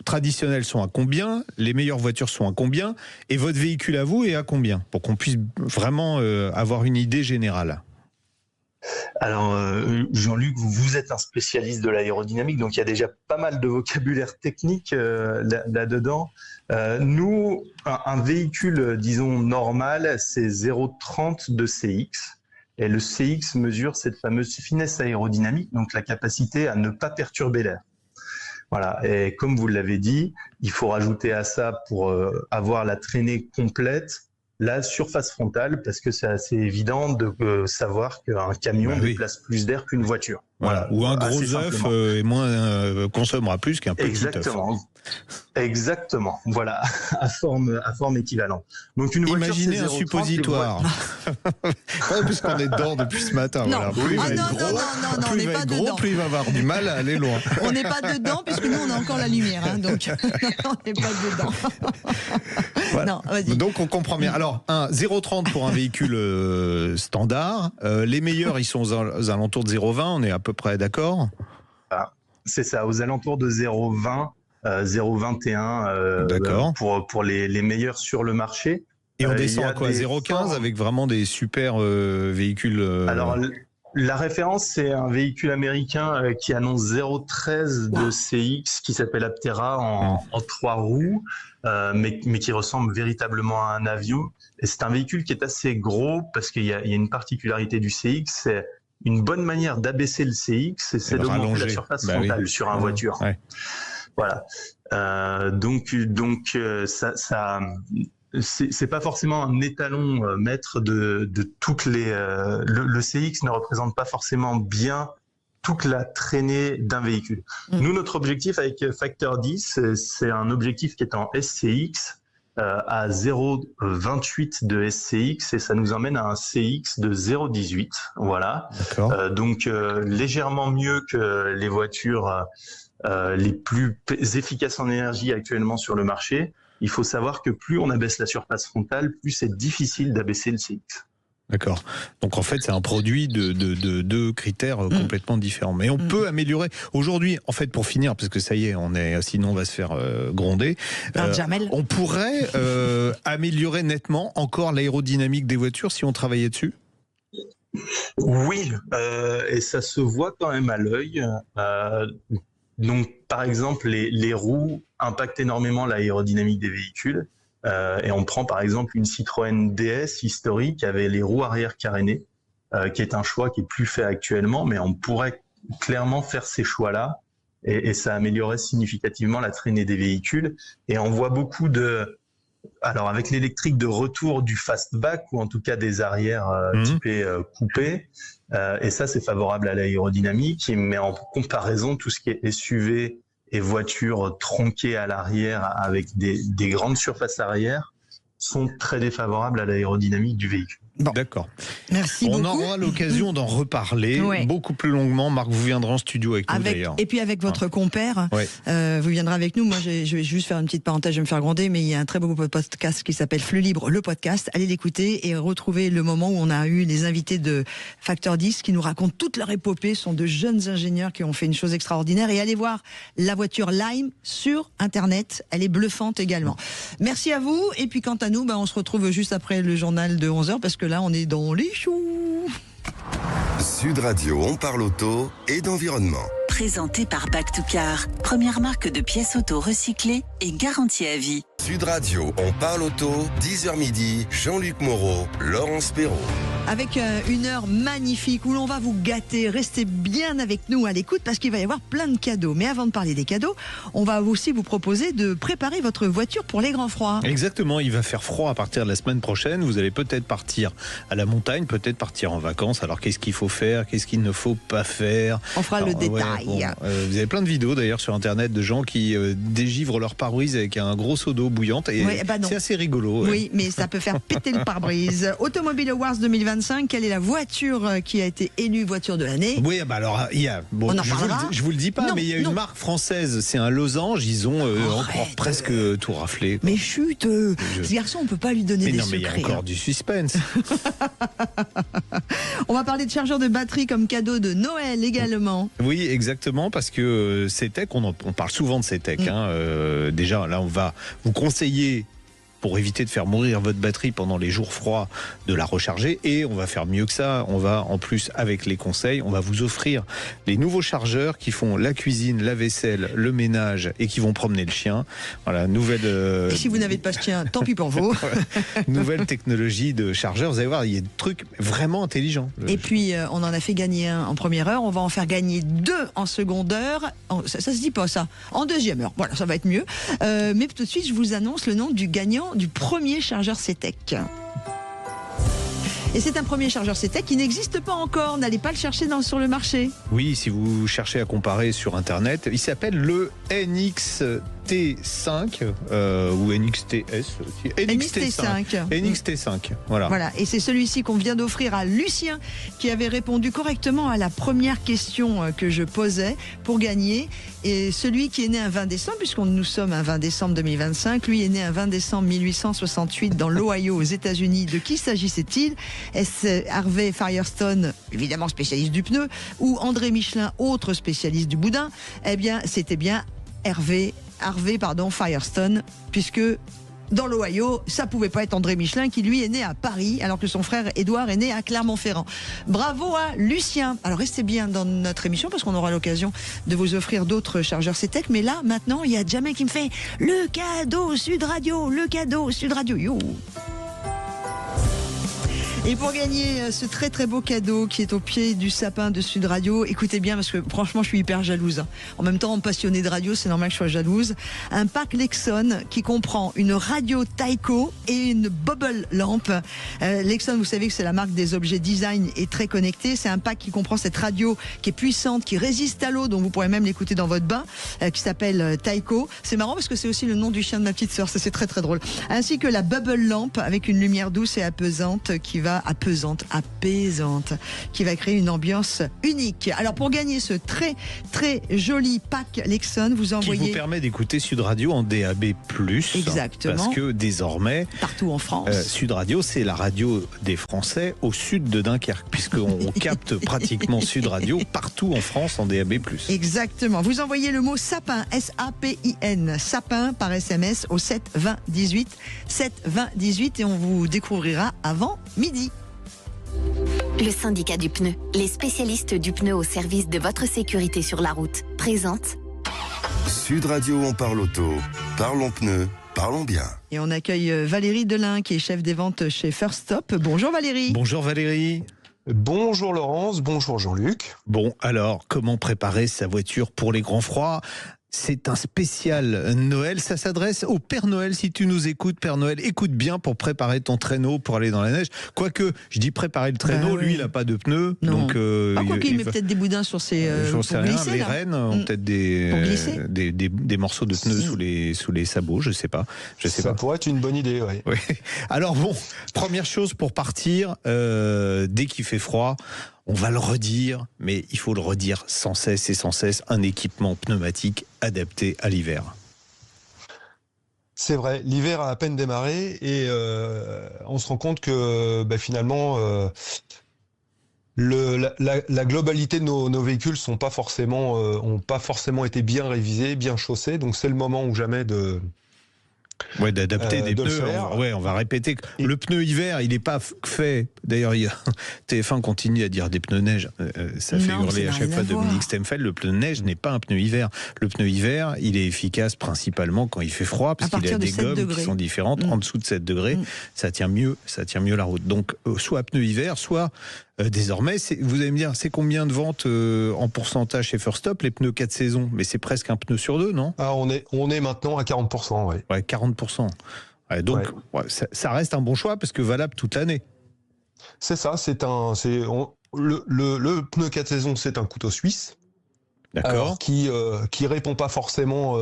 traditionnelles sont à combien? Les meilleures voitures sont à combien? Et votre véhicule à vous est à combien? Pour qu'on puisse vraiment avoir une idée générale. Alors, Jean-Luc, vous êtes un spécialiste de l'aérodynamique, donc il y a déjà pas mal de vocabulaire technique là-dedans. Nous, un véhicule, disons, normal, c'est 0,30 de CX. Et le CX mesure cette fameuse finesse aérodynamique, donc la capacité à ne pas perturber l'air. Voilà. Et comme vous l'avez dit, il faut rajouter à ça, pour avoir la traînée complète, la surface frontale, parce que c'est assez évident de savoir qu'un camion déplace plus d'air qu'une voiture. Voilà. Ou un gros œuf consommera plus qu'un petit œuf. Exactement. Voilà, à forme équivalente. Donc une voiture, imaginez un suppositoire. Puisqu'on est dedans depuis ce matin. Non, voilà. Plus on n'est pas dedans. Plus il va avoir du mal à aller loin. On n'est pas dedans, puisque nous on a encore la lumière, hein, donc on n'est pas dedans. Voilà. Non, vas-y. Donc on comprend bien. Alors 0,30 pour un véhicule standard. Les meilleurs, ils sont aux alentours de 0,20. On est à peu près d'accord. C'est ça, aux alentours de 0,20. 0,21 pour les meilleurs sur le marché. Et on descend à quoi? 0,15 avec vraiment des super véhicules Alors, la référence, c'est un véhicule américain qui annonce 0,13 de CX qui s'appelle Aptera en 3 roues, mais qui ressemble véritablement à un avion. Et c'est un véhicule qui est assez gros parce qu'il y a une particularité du CX, c'est une bonne manière d'abaisser le CX, c'est d'augmenter la surface frontale sur une voiture. Ouais. Voilà. Donc c'est pas forcément un étalon maître de toutes les. Le CX ne représente pas forcément bien toute la traînée d'un véhicule. Nous, notre objectif avec Facteur 10, c'est un objectif qui est en SCX à 0,28 de SCX et ça nous emmène à un CX de 0,18. Voilà. Donc légèrement mieux que les voitures les plus efficaces en énergie actuellement sur le marché. Il faut savoir que plus on abaisse la surface frontale, plus c'est difficile d'abaisser le CX. D'accord. Donc en fait, c'est un produit de deux critères complètement différents. Mais on peut améliorer. Aujourd'hui, en fait, pour finir, parce que ça y est, sinon on va se faire gronder. On pourrait améliorer nettement encore l'aérodynamique des voitures si on travaillait dessus. Oui, et ça se voit quand même à l'œil. Donc, par exemple, les roues impactent énormément l'aérodynamique des véhicules. Et on prend par exemple une Citroën DS historique qui avait les roues arrière carénées, qui est un choix qui est plus fait actuellement, mais on pourrait clairement faire ces choix-là et ça améliorerait significativement la traînée des véhicules. Et on voit beaucoup alors avec l'électrique de retour du fastback ou en tout cas des arrières typés coupés, et ça c'est favorable à l'aérodynamique, mais en comparaison tout ce qui est SUV et voitures tronquées à l'arrière avec des grandes surfaces arrière sont très défavorables à l'aérodynamique du véhicule. Bon. D'accord. Merci beaucoup. On aura l'occasion d'en reparler beaucoup plus longuement. Marc, vous viendrez en studio avec nous d'ailleurs. Et puis avec votre compère, vous viendrez avec nous. Moi, je vais juste faire une petite parenthèse, je vais me faire gronder, mais il y a un très beau podcast qui s'appelle Flux Libre, le podcast. Allez l'écouter et retrouver le moment où on a eu les invités de Facteur 10 qui nous racontent toute leur épopée. Ce sont de jeunes ingénieurs qui ont fait une chose extraordinaire. Et allez voir la voiture Lime sur Internet. Elle est bluffante également. Merci à vous. Et puis quant à nous, on se retrouve juste après le journal de 11h parce que là, on est dans les choux. Sud Radio, on parle auto et d'environnement. Présenté par Back to Car, première marque de pièces auto recyclées et garantie à vie. Sud Radio, on parle auto, 10h midi, Jean-Luc Moreau, Laurence Perrault. Avec une heure magnifique où l'on va vous gâter. Restez bien avec nous à l'écoute parce qu'il va y avoir plein de cadeaux. Mais avant de parler des cadeaux, on va aussi vous proposer de préparer votre voiture pour les grands froids. Exactement, il va faire froid à partir de la semaine prochaine. Vous allez peut-être partir à la montagne, peut-être partir en vacances. Alors qu'est-ce qu'il faut faire, qu'est-ce qu'il ne faut pas faire? On fera le détail. Vous avez plein de vidéos d'ailleurs sur Internet de gens qui dégivrent leur pare-brise avec un gros seau d'eau bouillante. Et c'est assez rigolo. Oui, mais ça peut faire péter le pare-brise. Automobile Awards 2025, quelle est la voiture qui a été élue voiture de l'année? Oui, alors il y a. Bon, je vous le dis pas, mais il y a une marque française, c'est un losange. Ils ont encore presque tout raflé. Mais chut, ce garçon, on peut pas lui donner des secrets. Mais il y a encore du suspense. On va parler de chargeurs de batterie comme cadeau de Noël également. Oui, exactement, parce que CTEC, on parle souvent de CTEC. Déjà, là, on va vous conseiller, pour éviter de faire mourir votre batterie pendant les jours froids, de la recharger. Et on va faire mieux que ça. On va, en plus, avec les conseils, on va vous offrir les nouveaux chargeurs qui font la cuisine, la vaisselle, le ménage et qui vont promener le chien. Voilà, nouvelle... Et si vous n'avez pas de chien, tant pis pour vous. Nouvelle technologie de chargeur. Vous allez voir, il y a des trucs vraiment intelligents. Et puis, on en a fait gagner un en première heure. On va en faire gagner 2 en seconde heure. Ça se dit pas, ça. En deuxième heure. Voilà, ça va être mieux. Mais tout de suite, je vous annonce le nom du gagnant du premier chargeur CTEC. Et c'est un premier chargeur CTEC qui n'existe pas encore. N'allez pas le chercher sur le marché. Oui, si vous cherchez à comparer sur Internet, il s'appelle le NXT5 ou NXTS aussi. NXT5. NXT5, voilà. Voilà, et c'est celui-ci qu'on vient d'offrir à Lucien qui avait répondu correctement à la première question que je posais pour gagner. Et celui qui est né un 20 décembre, nous sommes un 20 décembre 2025, lui est né un 20 décembre 1868 dans l'Ohio aux États-Unis. De qui s'agissait-il? Est-ce Harvey Firestone, évidemment spécialiste du pneu, ou André Michelin, autre spécialiste du boudin? Eh bien, c'était bien Harvey Firestone, puisque dans l'Ohio, ça pouvait pas être André Michelin qui lui est né à Paris, alors que son frère Édouard est né à Clermont-Ferrand. Bravo à Lucien. Alors restez bien dans notre émission parce qu'on aura l'occasion de vous offrir d'autres chargeurs CTEC. Mais là, maintenant, il y a Jamel qui me fait le cadeau Sud Radio, le cadeau Sud Radio. Yo. Et pour gagner ce très très beau cadeau qui est au pied du sapin de Sud Radio, écoutez bien parce que franchement je suis hyper jalouse. En même temps, passionnée de radio, c'est normal que je sois jalouse. Un pack Lexon qui comprend une radio Tyco et une bubble lamp. Lexon, vous savez que c'est la marque des objets design et très connectés. C'est un pack qui comprend cette radio qui est puissante, qui résiste à l'eau, donc vous pourrez même l'écouter dans votre bain, qui s'appelle Tyco. C'est marrant parce que c'est aussi le nom du chien de ma petite sœur, ça c'est très très drôle. Ainsi que la bubble lamp avec une lumière douce et apaisante qui va créer une ambiance unique. Alors pour gagner ce très très joli pack Lexon, vous envoyez... Qui vous permet d'écouter Sud Radio en DAB+. Exactement. Parce que désormais... Partout en France. Sud Radio, c'est la radio des Français au sud de Dunkerque, puisqu'on capte pratiquement Sud Radio partout en France en DAB+. Exactement. Vous envoyez le mot sapin, S-A-P-I-N, sapin par SMS au 7 20 18, 7 20 18 et on vous découvrira avant midi. Le syndicat du pneu, les spécialistes du pneu au service de votre sécurité sur la route, présente Sud Radio, on parle auto. Parlons pneus, parlons bien. Et on accueille Valérie Delin qui est chef des ventes chez First Stop. Bonjour Valérie. Bonjour Valérie. Bonjour Laurence, bonjour Jean-Luc. Bon, alors, comment préparer sa voiture pour les grands froids ? C'est un spécial Noël, ça s'adresse au Père Noël. Si tu nous écoutes, Père Noël, écoute bien pour préparer ton traîneau pour aller dans la neige. Quoique, je dis préparer le traîneau, lui il n'a pas de pneus. Non. Donc, quoi qu'il met peut-être des boudins sur ses... j'en sais rien, les rennes ont peut-être des morceaux de pneus sous les sabots, je sais pas. Ça pourrait être une bonne idée, oui. Oui. Alors bon, première chose pour partir, dès qu'il fait froid, on va le redire, mais il faut le redire sans cesse et sans cesse, un équipement pneumatique adapté à l'hiver. C'est vrai, l'hiver a à peine démarré et on se rend compte que finalement la globalité de nos véhicules ont pas forcément été bien révisés, bien chaussés, donc c'est le moment ou jamais d'adapter des pneus. On va répéter. Le pneu hiver, il n'est pas fait. D'ailleurs, TF1 continue à dire des pneus neige. Ça fait hurler à chaque fois Dominique Stemfeld. Le pneu neige n'est pas un pneu hiver. Le pneu hiver, il est efficace principalement quand il fait froid, parce qu'il a des gommes qui sont différentes. En dessous de 7 degrés, ça tient mieux la route. Donc, soit pneu hiver, soit désormais, vous allez me dire, c'est combien de ventes en pourcentage chez First Stop, les pneus 4 saisons? Mais c'est presque un pneu sur deux, non? On est maintenant à 40%, oui. Ouais, 40%. Ouais, donc, ça reste un bon choix parce que valable toute l'année. C'est ça, le pneu 4 saisons, c'est un couteau suisse. D'accord. Qui répond pas forcément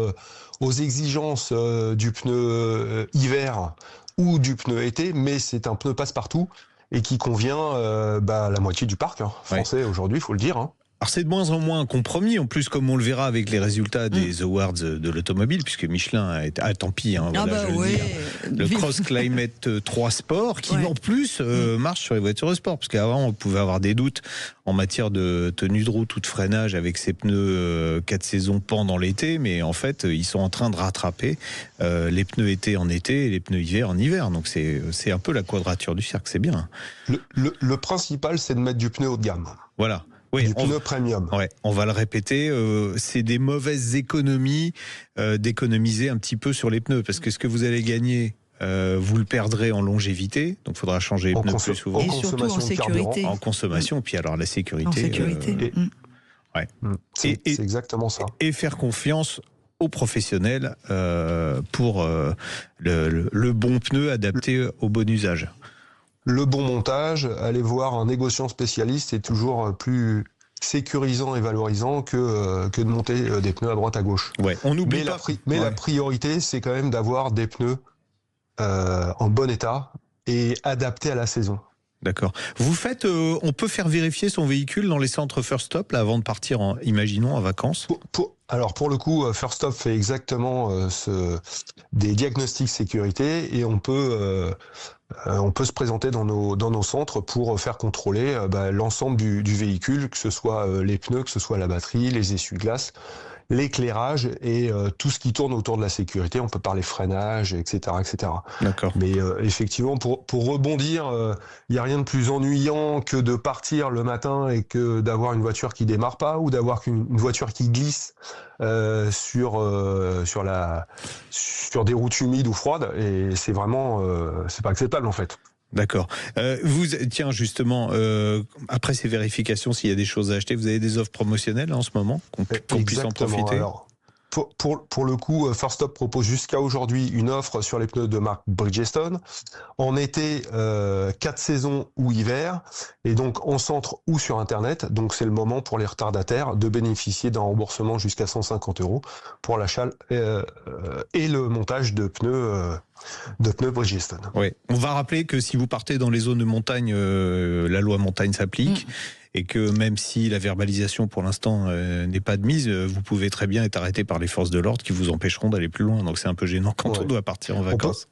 aux exigences du pneu hiver ou du pneu été, mais c'est un pneu passe-partout et qui convient à la moitié du parc français aujourd'hui, il faut le dire. Alors c'est de moins en moins un compromis, en plus comme on le verra avec les résultats des awards de l'automobile, puisque Michelin tant pis, le Cross Climate 3 Sport, qui en plus marche sur les voitures de sport, parce qu'avant on pouvait avoir des doutes en matière de tenue de route ou de freinage avec ces pneus 4 saisons pendant l'été, mais en fait ils sont en train de rattraper les pneus été en été et les pneus hiver en hiver, donc c'est un peu la quadrature du cercle, c'est bien. Le principal, c'est de mettre du pneu haut de gamme. Voilà. Oui, du pneu premium. Ouais, on va le répéter, c'est des mauvaises économies d'économiser un petit peu sur les pneus, parce que ce que vous allez gagner, vous le perdrez en longévité, donc il faudra changer les pneus plus souvent. Et surtout en sécurité. En consommation, puis alors la sécurité. En sécurité. C'est exactement ça. Et faire confiance aux professionnels pour le bon pneu adapté au bon usage. Le bon montage, aller voir un négociant spécialiste est toujours plus sécurisant et valorisant que de monter des pneus à droite à gauche. Ouais, on oublie la priorité, c'est quand même d'avoir des pneus en bon état et adaptés à la saison. D'accord. Vous faites, on peut faire vérifier son véhicule dans les centres First Stop là, avant de partir, imaginons, en vacances. Alors pour le coup, First Stop fait exactement des diagnostics sécurité et on peut se présenter dans nos centres pour faire contrôler l'ensemble du véhicule, que ce soit les pneus, que ce soit la batterie, les essuie-glaces, l'éclairage et tout ce qui tourne autour de la sécurité. On peut parler freinage, etc., etc. D'accord. Mais effectivement, pour rebondir, il n'y a rien de plus ennuyant que de partir le matin et que d'avoir une voiture qui démarre pas, ou d'avoir une voiture qui glisse sur des routes humides ou froides. Et c'est vraiment, c'est pas acceptable en fait. D'accord. Tiens, justement, après ces vérifications, s'il y a des choses à acheter, vous avez des offres promotionnelles en ce moment qu'on puisse en profiter? Alors, pour le coup, First Stop propose jusqu'à aujourd'hui une offre sur les pneus de marque Bridgestone. En été, 4 saisons ou hiver, et donc en centre ou sur Internet. Donc c'est le moment pour les retardataires de bénéficier d'un remboursement jusqu'à 150 € pour l'achat et le montage de pneus Bridgestone. Oui. On va rappeler que si vous partez dans les zones de montagne, la loi montagne s'applique. Et que même si la verbalisation pour l'instant n'est pas admise, vous pouvez très bien être arrêté par les forces de l'ordre qui vous empêcheront d'aller plus loin. Donc c'est un peu gênant quand on doit partir en vacances.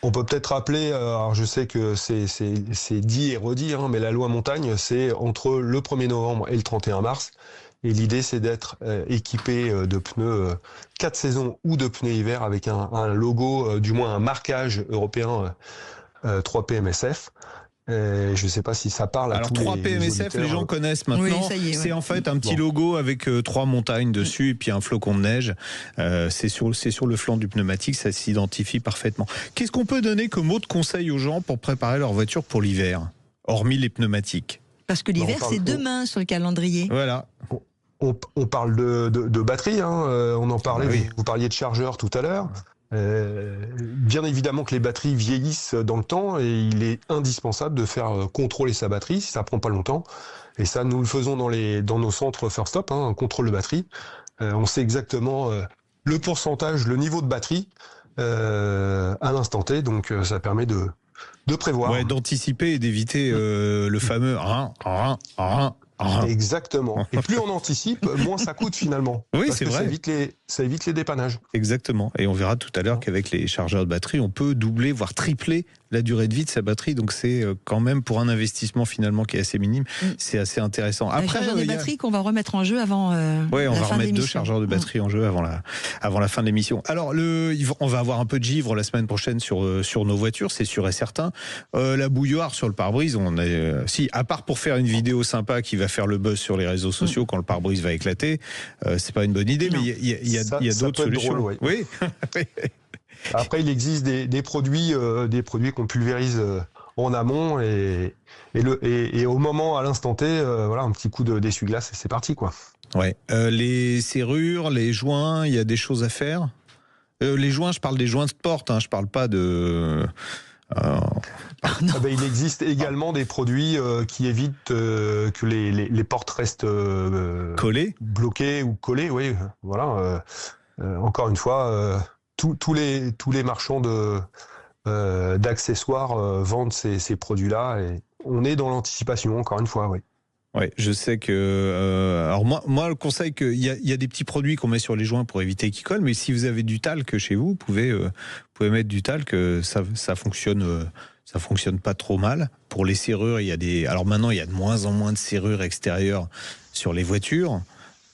On peut peut-être rappeler, alors je sais que c'est dit et redit, hein, mais la loi montagne, c'est entre le 1er novembre et le 31 mars. Et l'idée, c'est d'être équipé de pneus 4 saisons ou de pneus hiver avec un logo, du moins un marquage européen 3P MSF. Je ne sais pas si ça parle à Alors, tous 3P MSF, les gens connaissent maintenant. Oui, ça y est, c'est en fait un petit logo avec 3 montagnes dessus et puis un flocon de neige. C'est sur le flanc du pneumatique, ça s'identifie parfaitement. Qu'est-ce qu'on peut donner comme autre conseil aux gens pour préparer leur voiture pour l'hiver, hormis les pneumatiques? Parce que l'hiver, c'est demain sur le calendrier. Voilà. On parle de batterie, hein, on en parlait, vous parliez de chargeur tout à l'heure. Bien évidemment que les batteries vieillissent dans le temps et il est indispensable de faire contrôler sa batterie si ça prend pas longtemps. Et ça, nous le faisons dans nos centres First Stop, un contrôle de batterie. On sait exactement le pourcentage, le niveau de batterie à l'instant T, donc ça permet de prévoir. Ouais, d'anticiper et d'éviter le fameux Exactement. Et plus on anticipe, moins ça coûte finalement. Oui, parce c'est que vrai. Ça évite les dépannages. Exactement. Et on verra tout à l'heure qu'avec les chargeurs de batterie, on peut doubler, voire tripler la durée de vie de sa batterie. Donc c'est quand même pour un investissement finalement qui est assez minime, c'est assez intéressant. Après, chargeur de batterie qu'on va remettre en jeu avant ouais, on la va fin remettre de 2 chargeurs de batterie en jeu avant la fin de l'émission. Alors on va avoir un peu de givre la semaine prochaine sur nos voitures, c'est sûr et certain. La bouilloire sur le pare-brise, si à part pour faire une vidéo sympa qui va faire le buzz sur les réseaux sociaux quand le pare-brise va éclater, c'est pas une bonne idée, mais il y a d'autres solutions. Drôle, oui. Après, il existe des produits qu'on pulvérise en amont et au moment, à l'instant T, voilà, un petit coup d'essuie-glace et c'est parti, quoi. Ouais. Les serrures, les joints, il y a des choses à faire. Les joints, je parle des joints de porte, hein, je parle pas de. Il existe également des produits qui évitent que les portes restent collées, bloquées ou collées. Oui, voilà. Encore une fois, tous les marchands d'accessoires vendent ces produits-là et on est dans l'anticipation. Encore une fois, oui. Ouais, je sais que. Alors moi, le conseil il y a des petits produits qu'on met sur les joints pour éviter qu'ils collent, mais si vous avez du talc chez vous, vous pouvez mettre du talc. Ça fonctionne. Ça fonctionne pas trop mal. Pour les serrures, alors maintenant, il y a de moins en moins de serrures extérieures sur les voitures.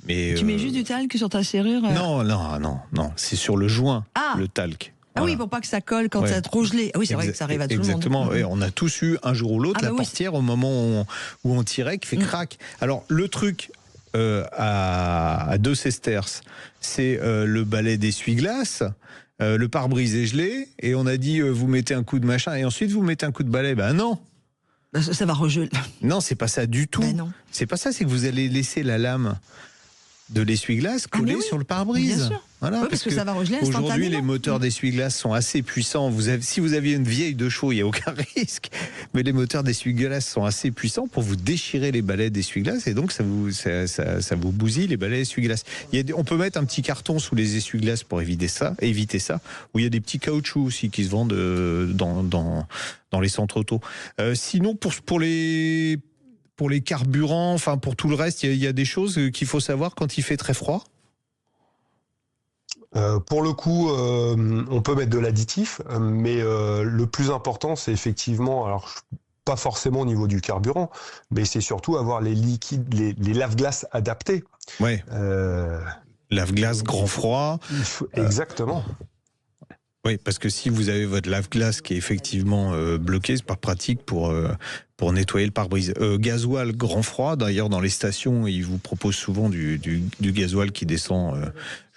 Mais tu mets juste du talc sur ta serrure Non. C'est sur le joint, le talc. Ah oui, pour pas que ça colle quand c'est trop gelé. Ah oui, c'est vrai que ça arrive à tout le monde. Exactement. Ouais, on a tous eu un jour ou l'autre la portière au moment où on tirait qui fait crac. Alors le truc à 2 sesterces, c'est le balai d'essuie-glace. Le pare-brise est gelé et on a dit vous mettez un coup de machin et ensuite vous mettez un coup de balai. Ben non. Ça va regeler. Non, c'est pas ça du tout. Ben non. C'est pas ça, c'est que vous allez laisser la lame de l'essuie-glace collée sur le pare-brise. Bien sûr. Voilà, parce que ça va regeler instantanément. Aujourd'hui, les moteurs d'essuie-glace sont assez puissants. Si vous aviez une vieille de chaux, il n'y a aucun risque. Mais les moteurs d'essuie-glace sont assez puissants pour vous déchirer les balais d'essuie-glace et donc ça vous bousille les balais d'essuie-glace. On peut mettre un petit carton sous les essuie-glaces pour éviter ça. Où il y a des petits caoutchoucs aussi qui se vendent dans les centres auto. Sinon, pour les carburants, enfin pour tout le reste, il y a des choses qu'il faut savoir quand il fait très froid. Pour le coup, on peut mettre de l'additif, mais le plus important, c'est effectivement, alors pas forcément au niveau du carburant, mais c'est surtout avoir les liquides, les lave-glaces adaptés. Ouais. Lave-glace grand froid. Exactement. Oui, parce que si vous avez votre lave-glace qui est effectivement bloqué, c'est pas pratique pour nettoyer le pare-brise. Gasoil grand froid, d'ailleurs dans les stations, ils vous proposent souvent du gasoil qui descend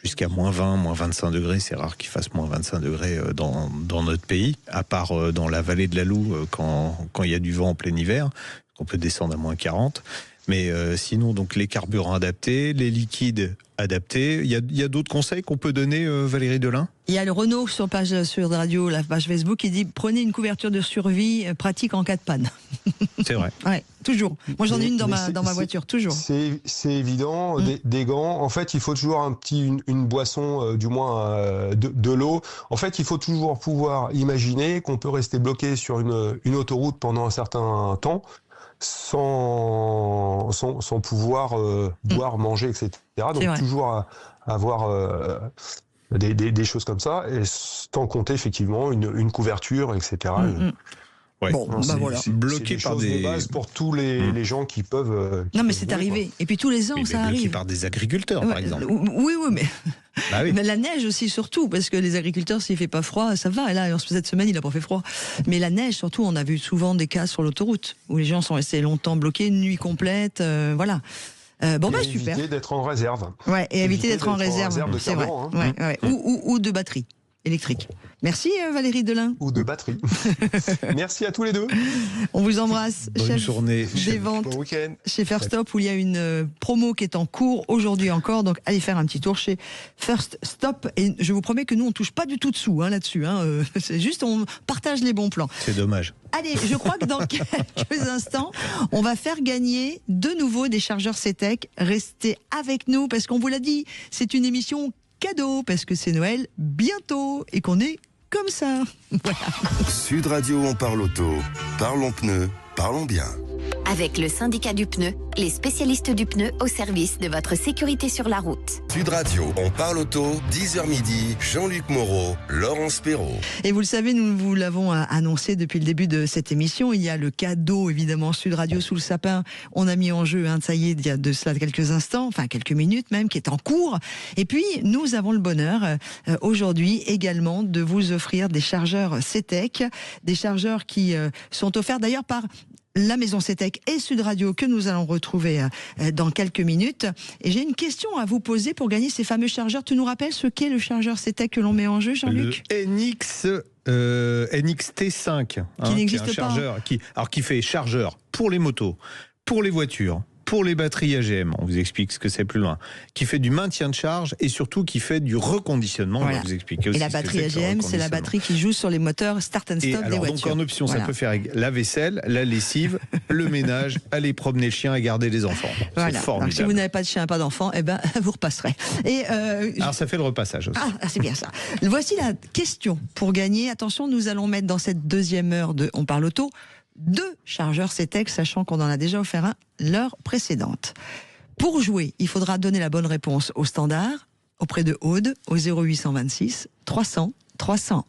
jusqu'à moins 20, moins 25 degrés. C'est rare qu'il fasse moins 25 degrés dans notre pays, à part dans la vallée de la Loue quand il y a du vent en plein hiver, qu'on peut descendre à moins 40. Mais sinon, donc les carburants adaptés, les liquides adaptés. Il y a d'autres conseils qu'on peut donner, Valérie Delain ? Il y a le Renault sur Sud Radio, la page Facebook, qui dit prenez une couverture de survie pratique en cas de panne. C'est vrai. Ouais, toujours. Moi j'en ai une dans ma voiture, toujours. C'est évident. Des gants. En fait, il faut toujours une boisson, du moins de l'eau. En fait, il faut toujours pouvoir imaginer qu'on peut rester bloqué sur une autoroute pendant un certain temps, sans pouvoir boire, manger, etc. Donc toujours avoir des choses comme ça, et sans compter effectivement une couverture, etc. Ouais. Bon, voilà. C'est bloqué par des bases pour tous les gens qui peuvent. Non, mais c'est arrivé. Quoi. Et puis tous les ans, ça arrive. Bloqué par des agriculteurs, par exemple. Oui, mais. Bah oui. Mais la neige aussi, surtout, parce que les agriculteurs, s'il fait pas froid, ça va. Et là, cette semaine, il a pas fait froid. Mais la neige, surtout, on a vu souvent des cas sur l'autoroute où les gens sont restés longtemps bloqués, une nuit complète, voilà. Super. Éviter d'être en réserve. Ouais, et éviter d'être en réserve, c'est vrai. Hein. Ouais. Ou de batterie électrique. Merci Valérie Delain. Ou de batterie. Merci à tous les deux. On vous embrasse. Bonne chef journée. Des ventes bon week-end. chez First Stop, où il y a une promo qui est en cours aujourd'hui encore. Donc allez faire un petit tour chez First Stop. Et je vous promets que nous on touche pas du tout de sous là-dessus. C'est juste on partage les bons plans. C'est dommage. Allez, je crois que dans quelques instants, on va faire gagner de nouveau des chargeurs CTEC. Restez avec nous parce qu'on vous l'a dit, c'est une émission cadeau parce que c'est Noël bientôt et qu'on est comme ça. Voilà. Sud Radio, on parle auto. Parlons pneus, parlons bien. Avec le syndicat du pneu, les spécialistes du pneu au service de votre sécurité sur la route. Sud Radio, on parle auto, 10h midi, Jean-Luc Moreau, Laurence Perrault. Et vous le savez, nous vous l'avons annoncé depuis le début de cette émission. Il y a le cadeau, évidemment, Sud Radio sous le sapin. On a mis en jeu, ça y est, il y a de cela quelques instants, enfin quelques minutes même, qui est en cours. Et puis, nous avons le bonheur, aujourd'hui également, de vous offrir des chargeurs CTEC, des chargeurs qui sont offerts d'ailleurs par la maison CTEC et Sud Radio, que nous allons retrouver dans quelques minutes. Et j'ai une question à vous poser pour gagner ces fameux chargeurs. Tu nous rappelles ce qu'est le chargeur CTEC que l'on met en jeu, Jean-Luc ? Le NXT5, qui n'existe qui est un chargeur qui fait chargeur pour les motos, pour les voitures, pour les batteries AGM, on vous explique ce que c'est plus loin, qui fait du maintien de charge et surtout qui fait du reconditionnement, voilà. On va vous expliquer aussi. Et la batterie AGM, c'est la batterie qui joue sur les moteurs start and stop des voitures. Donc en option, ça peut faire la vaisselle, la lessive, le ménage, aller promener le chien et garder les enfants. Voilà. C'est formidable. Donc, si vous n'avez pas de chien, pas d'enfant, vous repasserez. Alors ça fait le repassage aussi. Ah, c'est bien ça. Voici la question pour gagner. Attention, nous allons mettre dans cette deuxième heure de On parle auto 2 chargeurs CTEC, sachant qu'on en a déjà offert un l'heure précédente. Pour jouer, il faudra donner la bonne réponse au standard, auprès de Aude, au 0826 300 300.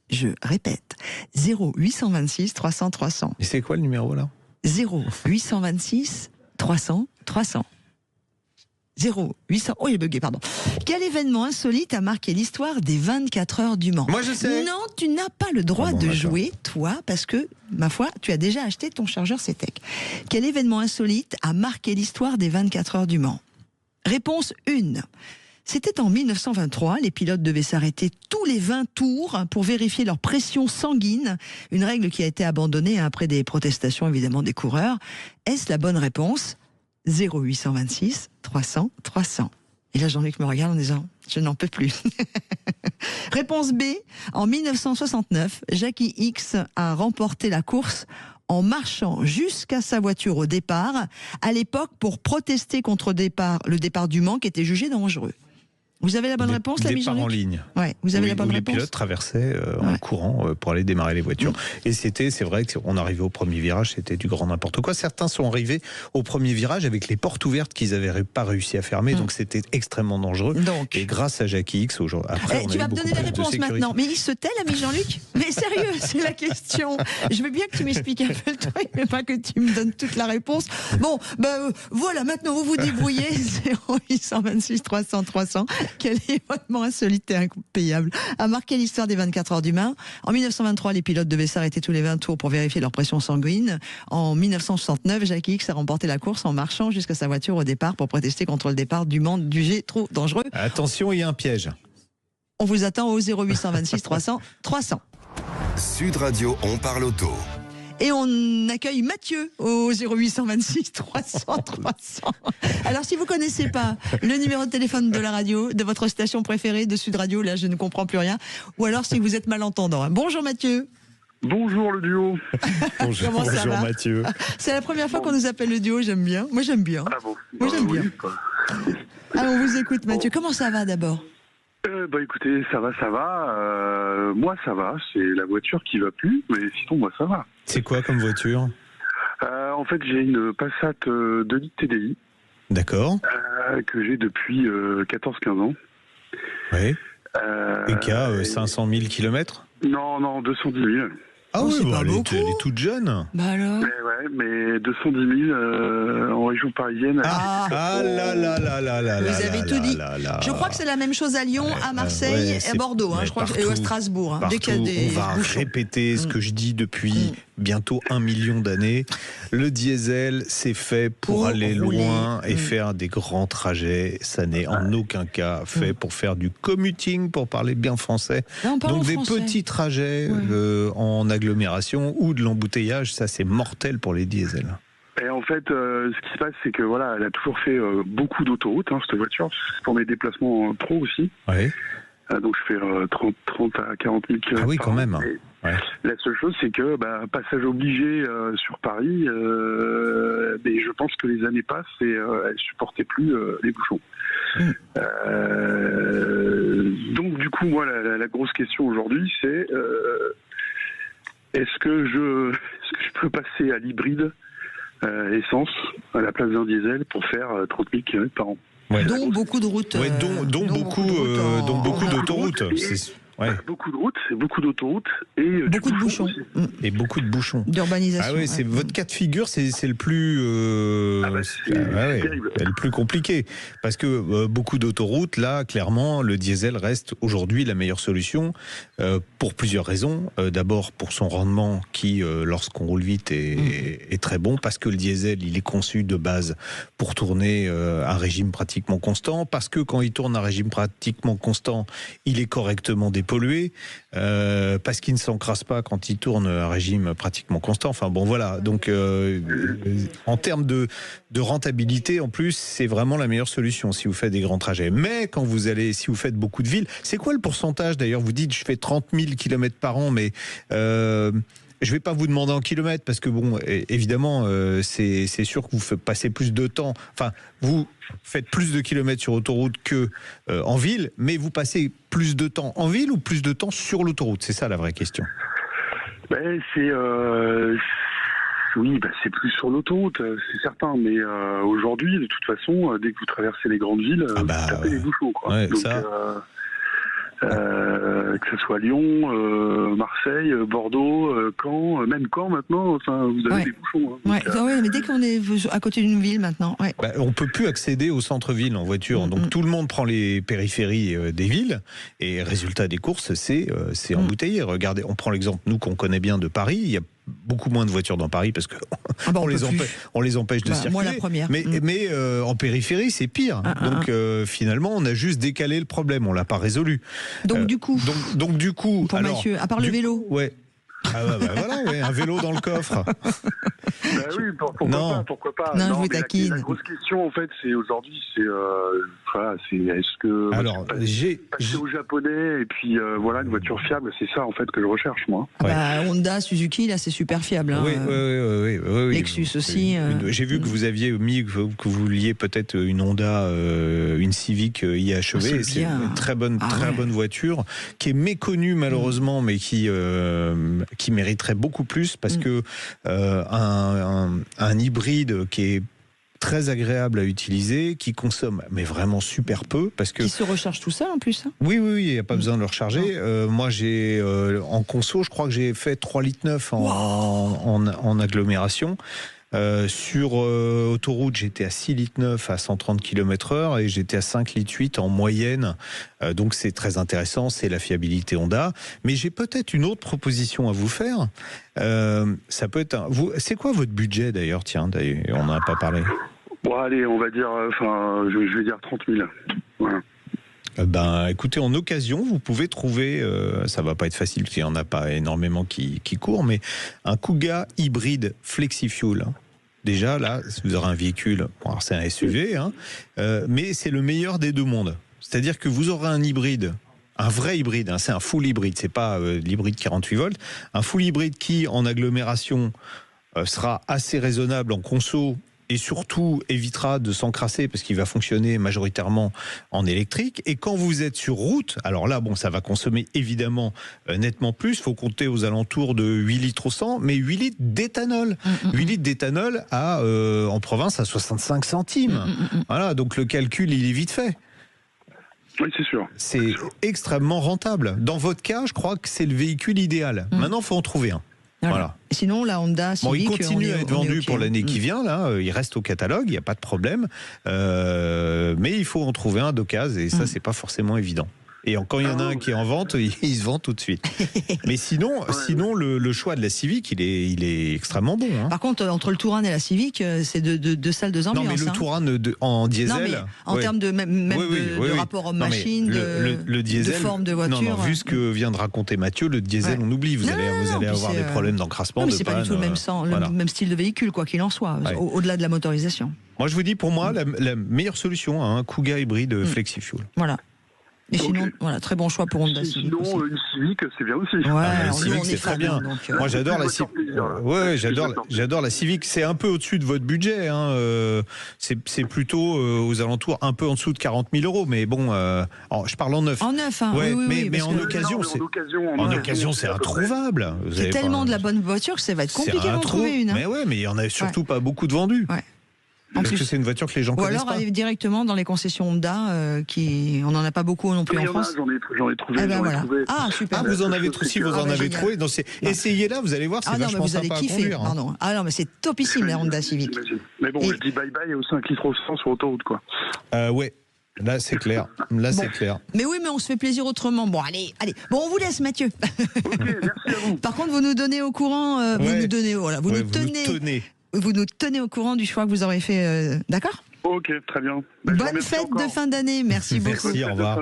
Je répète, 0826 300 300. Et c'est quoi le numéro là ? 0826 300 300. 0800. Oh, il est bugué, pardon. Quel événement insolite a marqué l'histoire des 24 heures du Mans ? Moi, je sais. Non, tu n'as pas le droit de jouer, toi, parce que, ma foi, tu as déjà acheté ton chargeur CTEC. Quel événement insolite a marqué l'histoire des 24 heures du Mans ? Réponse 1. C'était en 1923, les pilotes devaient s'arrêter tous les 20 tours pour vérifier leur pression sanguine, une règle qui a été abandonnée après des protestations évidemment des coureurs. Est-ce la bonne réponse ? 0826 300 300. Et là, Jean-Luc me regarde en disant « Je n'en peux plus ». Réponse B. En 1969, Jackie X a remporté la course en marchant jusqu'à sa voiture au départ, à l'époque pour protester contre le départ du Mans qui était jugé dangereux. Vous avez la bonne réponse, l'ami Jean-Luc ? Départ en ligne. Ouais, vous avez la bonne réponse. Les pilotes traversaient en courant pour aller démarrer les voitures. Et c'est vrai qu'on arrivait au premier virage, c'était du grand n'importe quoi. Certains sont arrivés au premier virage avec les portes ouvertes qu'ils n'avaient pas réussi à fermer, donc c'était extrêmement dangereux. Et grâce à Jackie X, après, tu vas me donner la réponse maintenant. Mais il se tait, l'ami Jean-Luc ? Mais sérieux, c'est la question. Je veux bien que tu m'expliques un peu le truc, mais pas que tu me donnes toute la réponse. Bon, voilà, maintenant vous vous débrouillez. 0826 300 300. Quel événement insolite et impayable a marqué l'histoire des 24 heures du Mans. En 1923, les pilotes devaient s'arrêter tous les 20 tours pour vérifier leur pression sanguine. En 1969, Jackie Hicks a remporté la course en marchant jusqu'à sa voiture au départ pour protester contre le départ du Mans jugé trop dangereux. Attention, il y a un piège. On vous attend au 0826 300 300. Sud Radio, on parle auto. Et on accueille Mathieu au 0826 300 300. Alors si vous connaissez pas le numéro de téléphone de la radio, de votre station préférée de Sud Radio, là je ne comprends plus rien. Ou alors si vous êtes malentendant. Bonjour Mathieu. Bonjour le duo. Bonjour, Comment ça va Mathieu. C'est la première fois qu'on nous appelle le duo, j'aime bien. Moi j'aime bien. Ah bon. Moi j'aime bien. Oui. Alors on vous écoute Mathieu. Comment ça va d'abord? Écoutez, ça va. Moi ça va, c'est la voiture qui va plus, mais sinon moi ça va. C'est quoi comme voiture? En fait j'ai une Passat 2 litres TDI. D'accord. Que j'ai depuis 14-15 ans. Oui. Et qui a 500 000 km? Non, 210 000. Ah oui, elle est toute jeune. Bah alors mais 210 000 en région parisienne. Ah là. Vous avez tout dit. Je crois que c'est la même chose à Lyon, à Marseille et à Bordeaux, je crois, et à Strasbourg. Dès qu'il y a des on va répéter ce que je dis depuis bientôt 1 million d'années. Le diesel, c'est fait pour aller loin et faire des grands trajets. Ça n'est en aucun cas fait pour faire du commuting, pour parler bien français. Donc des petits trajets en agglomération ou de l'embouteillage, ça c'est mortel pour les diesels. Et en fait, ce qui se passe, c'est que voilà, elle a toujours fait beaucoup d'autoroutes, cette voiture, pour mes déplacements pro aussi. Ouais. Donc je fais 30 à 40 000 km. Ah oui, quand même. Ouais. La seule chose, c'est que passage obligé sur Paris, mais je pense que les années passent et elle supportait plus les bouchons. Donc du coup, moi, la grosse question aujourd'hui, c'est est-ce que je peux passer à l'hybride essence à la place d'un diesel pour faire 30 000 km par an? Ouais. Dont beaucoup de routes. Ouais, dont beaucoup d'autoroutes. Beaucoup de routes, c'est beaucoup d'autoroutes et beaucoup de bouchons. Et beaucoup de bouchons. D'urbanisation. Ah oui, c'est votre cas de figure, c'est le plus le plus compliqué parce que beaucoup d'autoroutes, là, clairement, le diesel reste aujourd'hui la meilleure solution pour plusieurs raisons. D'abord pour son rendement qui, lorsqu'on roule vite, est très bon parce que le diesel, il est conçu de base pour tourner un régime pratiquement constant. Parce que quand il tourne un régime pratiquement constant, il est correctement dépollué, parce qu'il ne s'encrasse pas quand il tourne un régime pratiquement constant. Enfin bon, voilà. Donc, en termes de rentabilité, en plus, c'est vraiment la meilleure solution si vous faites des grands trajets. Mais quand si vous faites beaucoup de villes, c'est quoi le pourcentage d'ailleurs? Vous dites, je fais 30 000 km par an, mais je ne vais pas vous demander en kilomètres parce que, bon, évidemment, c'est sûr que vous passez plus de temps. Enfin, vous faites plus de kilomètres sur autoroute que en ville, mais vous passez plus de temps en ville ou plus de temps sur l'autoroute? C'est ça la vraie question. Oui, c'est plus sur l'autoroute, c'est certain. Mais aujourd'hui, de toute façon, dès que vous traversez les grandes villes, vous tapez les bouchons, quoi. Ouais, donc, ça... que ce soit Lyon, Marseille, Bordeaux, Caen, même Caen maintenant, vous avez des bouchons. Mais dès qu'on est à côté d'une ville maintenant, on peut plus accéder au centre-ville en voiture. Donc tout le monde prend les périphéries des villes et résultat des courses, c'est embouteillé. Regardez, on prend l'exemple nous qu'on connaît bien de Paris. Il y a beaucoup moins de voitures dans Paris parce que on les empêche de circuler. Moi la première. Mais en périphérie, c'est pire. Donc finalement, on a juste décalé le problème, on l'a pas résolu. Donc du coup, pour Mathieu, à part le vélo. Ouais. Un vélo dans le coffre. Oui, pourquoi pas. Non, je vous taquine. La grosse question, en fait, c'est aujourd'hui, est-ce que passer aux Japonais et puis une voiture fiable, c'est ça en fait que je recherche moi. Honda, Suzuki, là, c'est super fiable. Oui. Lexus aussi. J'ai vu que vous aviez mis que vous vouliez peut-être une Honda, une Civic IHEV. C'est une très bonne voiture qui est méconnue malheureusement, mais qui mériterait beaucoup plus parce que un hybride qui est très agréable à utiliser, qui consomme mais vraiment super peu parce que qui se recharge tout seul en plus. Oui, il n'y a pas besoin de le recharger. Moi, j'ai en conso, je crois que j'ai fait 3,9 litres en agglomération. Sur autoroute, j'étais à 6,9 litres à 130 km/h et j'étais à 5,8 litres en moyenne. Donc c'est très intéressant, c'est la fiabilité Honda. Mais j'ai peut-être une autre proposition à vous faire. Ça peut être c'est quoi votre budget d'ailleurs? Tiens, on n'en a pas parlé. Bon, allez, on va dire, je vais dire 30 000. Voilà. Écoutez, en occasion, vous pouvez trouver, ça va pas être facile, parce qu'il n'y en a pas énormément qui courent, mais un Kuga hybride FlexiFuel. Déjà, là, vous aurez un véhicule, bon, alors c'est un SUV, mais c'est le meilleur des deux mondes. C'est-à-dire que vous aurez un hybride, un vrai hybride, c'est un full hybride, c'est pas l'hybride 48 volts, un full hybride qui, en agglomération, sera assez raisonnable en conso, et surtout évitera de s'encrasser parce qu'il va fonctionner majoritairement en électrique. Et quand vous êtes sur route, alors là, bon, ça va consommer évidemment nettement plus. Il faut compter aux alentours de 8 litres au 100, mais 8 litres d'éthanol. 8 litres d'éthanol en province à 65 centimes. Voilà, donc le calcul, il est vite fait. Oui, c'est sûr. C'est extrêmement rentable. Dans votre cas, je crois que c'est le véhicule idéal. Maintenant, il faut en trouver un. Voilà. Et sinon, la Honda Civic, il continue à être vendu pour l'année qui vient. Là, il reste au catalogue, il n'y a pas de problème. Mais il faut en trouver un d'occasion, et ça, c'est pas forcément évident. Et quand il y en a un qui est en vente, il se vend tout de suite. Mais sinon, le choix de la Civic, il est extrêmement bon. Par contre, entre le Touran et la Civic, c'est deux salles, deux ambiances. Non, mais le Touran en diesel... en termes de de rapport homme-machine, le diesel, de forme de voiture... Non, vu ce que vient de raconter Mathieu, le diesel, on oublie. Vous allez avoir des problèmes d'encrassement, de panne. C'est pas du tout le même style de véhicule, quoi qu'il en soit, au-delà de la motorisation. Moi, je vous dis, pour moi, la meilleure solution, un Kuga hybride FlexiFuel. Voilà. Et sinon, voilà, très bon choix pour Honda Civic. Sinon, une Civic, c'est bien aussi. La Civic, c'est très bien. Moi, j'adore la Civic. J'adore la Civic. C'est un peu au-dessus de votre budget. C'est plutôt aux alentours, un peu en dessous de 40 000 euros. Mais bon, je parle en neuf. En neuf, mais en occasion, c'est introuvable. C'est tellement de la bonne voiture que ça va être compliqué d'en trouver une. Mais mais il n'y en a surtout pas beaucoup de vendus. Parce que c'est une voiture que les gens connaissent pas. Ou alors aller directement dans les concessions Honda, on n'en a pas beaucoup non plus en France. J'en ai trouvé. Ah, super. Vous en avez trouvé. Donc essayez-là, vous allez voir, c'est vachement sympa à conduire. Ah non, mais c'est topissime la Honda Civic. Mais bon, je dis bye-bye aux 5 litres au 100 sur autoroute, quoi. Ouais. Là, c'est clair. C'est clair. Mais oui, mais on se fait plaisir autrement. Bon, allez. Bon, on vous laisse, Mathieu. Ok, merci à vous. Par contre, vous nous donnez au courant. Vous nous tenez au courant du choix que vous aurez fait. D'accord ? Ok, très bien. Bonne fête de fin d'année, merci beaucoup. Merci, au revoir.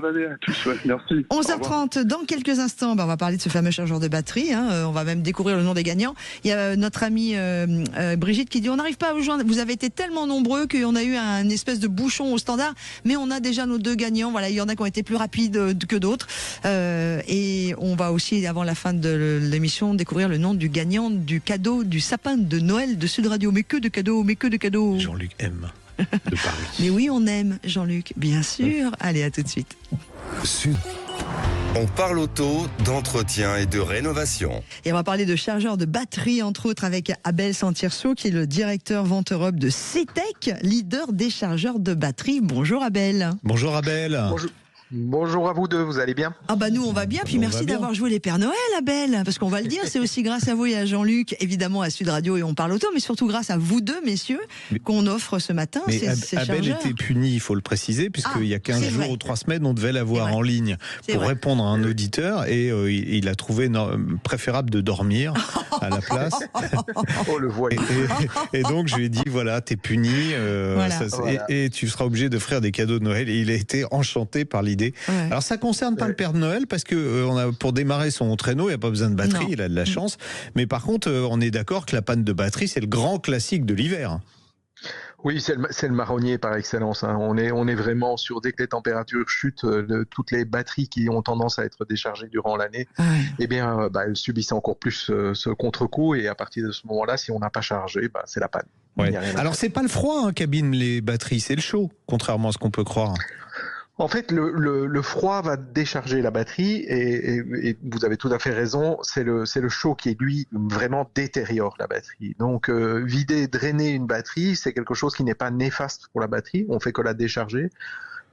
Merci. 11h30, dans quelques instants, on va parler de ce fameux chargeur de batterie. On va même découvrir le nom des gagnants. Il y a notre amie Brigitte qui dit on n'arrive pas à vous joindre. Vous avez été tellement nombreux qu'on a eu un espèce de bouchon au standard, mais on a déjà nos deux gagnants. Voilà, il y en a qui ont été plus rapides que d'autres. Et on va aussi, avant la fin de l'émission, découvrir le nom du gagnant du cadeau du sapin de Noël de Sud Radio. Mais que de cadeaux. Jean-Luc M. De Paris. Mais oui, on aime Jean-Luc, bien sûr. Allez, à tout de suite. On parle auto, d'entretien et de rénovation. Et on va parler de chargeurs de batterie, entre autres, avec Abel Santirso, qui est le directeur vente Europe de CETEC, leader des chargeurs de batterie. Bonjour Abel. Bonjour Abel. Bonjour à vous deux, vous allez bien ? Ah bah nous on va bien, puis merci d'avoir joué les Pères Noël, Abel, parce qu'on va le dire, c'est aussi grâce à vous et à Jean-Luc, évidemment à Sud Radio et On Parle Auto, mais surtout grâce à vous deux, messieurs, qu'on offre ce matin ces Abel chargeurs. était puni, il faut le préciser, puisqu'il y a 15 jours ou 3 semaines, on devait l'avoir en ligne pour répondre à un auditeur, et il a trouvé préférable de dormir à la place. Oh le voilà. Et donc je lui ai dit, voilà, t'es puni, et tu seras obligé d'offrir des cadeaux de Noël, et il a été enchanté par l'idée. Alors ça concerne pas le Père Noël parce que pour démarrer son traîneau, il n'y a pas besoin de batterie, il a de la chance. Mais par contre, on est d'accord que la panne de batterie, c'est le grand classique de l'hiver. Oui, c'est le marronnier par excellence. On est vraiment sur, dès que les températures chutent, toutes les batteries qui ont tendance à être déchargées durant l'année, elles subissent encore plus ce contre-coup. Et à partir de ce moment-là, si on n'a pas chargé, c'est la panne. Alors c'est pas le froid qui abîme les batteries, c'est le chaud, contrairement à ce qu'on peut croire. En fait, le froid va décharger la batterie et vous avez tout à fait raison, c'est le chaud qui, lui, vraiment détériore la batterie. Donc, drainer une batterie, c'est quelque chose qui n'est pas néfaste pour la batterie, on fait que la décharger.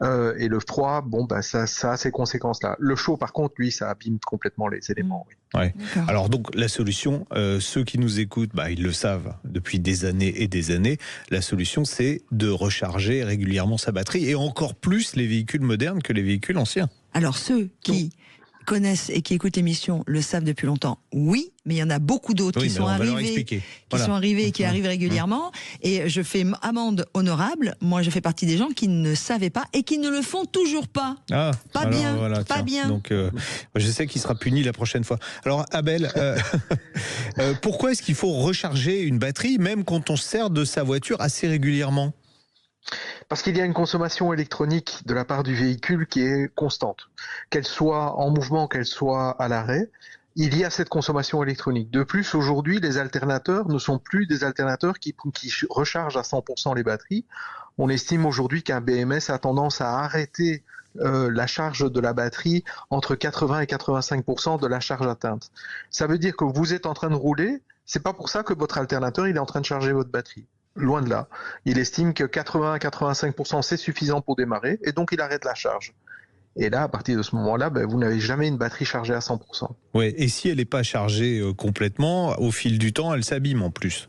Et le froid, bon, bah, ça a ces conséquences-là. Le chaud, par contre, lui, ça abîme complètement les éléments. Oui. Ouais. Alors donc la solution, ceux qui nous écoutent, ils le savent depuis des années et des années, la solution c'est de recharger régulièrement sa batterie, et encore plus les véhicules modernes que les véhicules anciens. Alors ceux qui connaissent et qui écoutent l'émission le savent depuis longtemps, oui, mais il y en a beaucoup d'autres qui sont arrivés et qui arrivent régulièrement, et je fais amende honorable. Moi, je fais partie des gens qui ne savaient pas et qui ne le font toujours pas. Pas bien. Donc, je sais qu'il sera puni la prochaine fois. Alors, Abel, pourquoi est-ce qu'il faut recharger une batterie, même quand on se sert de sa voiture assez régulièrement ? Parce qu'il y a une consommation électronique de la part du véhicule qui est constante. Qu'elle soit en mouvement, qu'elle soit à l'arrêt, il y a cette consommation électronique. De plus, aujourd'hui, les alternateurs ne sont plus des alternateurs qui rechargent à 100% les batteries. On estime aujourd'hui qu'un BMS a tendance à arrêter la charge de la batterie entre 80 et 85% de la charge atteinte. Ça veut dire que vous êtes en train de rouler, c'est pas pour ça que votre alternateur il est en train de charger votre batterie. Loin de là. Il estime que 80 à 85% c'est suffisant pour démarrer, et donc il arrête la charge. Et là, à partir de ce moment-là, vous n'avez jamais une batterie chargée à 100%. Ouais, et si elle n'est pas chargée complètement, au fil du temps, elle s'abîme en plus.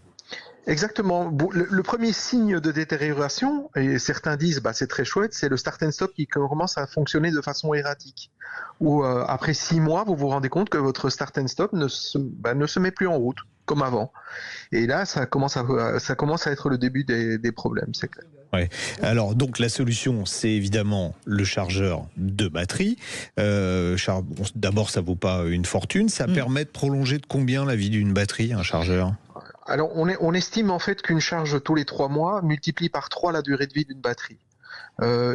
Exactement. Le premier signe de détérioration, et certains disent c'est très chouette, c'est le start and stop qui commence à fonctionner de façon erratique. Ou après 6 mois, vous vous rendez compte que votre start and stop ne se met plus en route comme avant. Et là, ça commence à être le début des problèmes, c'est clair. Ouais. Alors, donc, la solution, c'est évidemment le chargeur de batterie. D'abord, ça ne vaut pas une fortune. Ça permet de prolonger de combien la vie d'une batterie, un chargeur ? Alors, on estime en fait qu'une charge tous les 3 mois multiplie par 3 la durée de vie d'une batterie.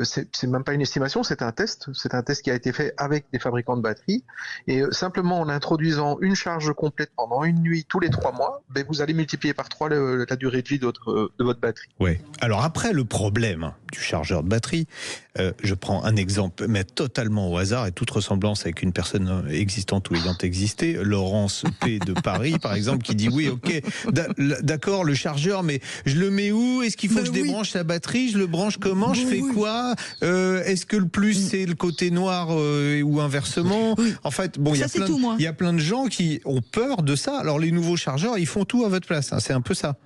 C'est même pas une estimation, c'est un test. C'est un test qui a été fait avec des fabricants de batteries. Et simplement en introduisant une charge complète pendant une nuit tous les 3 mois, vous allez multiplier par 3 la durée de vie de votre batterie. Ouais. Alors après, le problème du chargeur de batterie, je prends un exemple, mais totalement au hasard et toute ressemblance avec une personne existante ou ayant existé, Laurence P de Paris par exemple, qui dit oui, ok, d'accord, le chargeur, mais je le mets où ? Est-ce qu'il faut que je débranche la batterie ? Je le branche comment ? Je fais quoi ? Est-ce que le plus c'est le côté noir ou inversement ? En fait, il y a plein de gens qui ont peur de ça. Alors les nouveaux chargeurs, ils font tout à votre place, c'est un peu ça.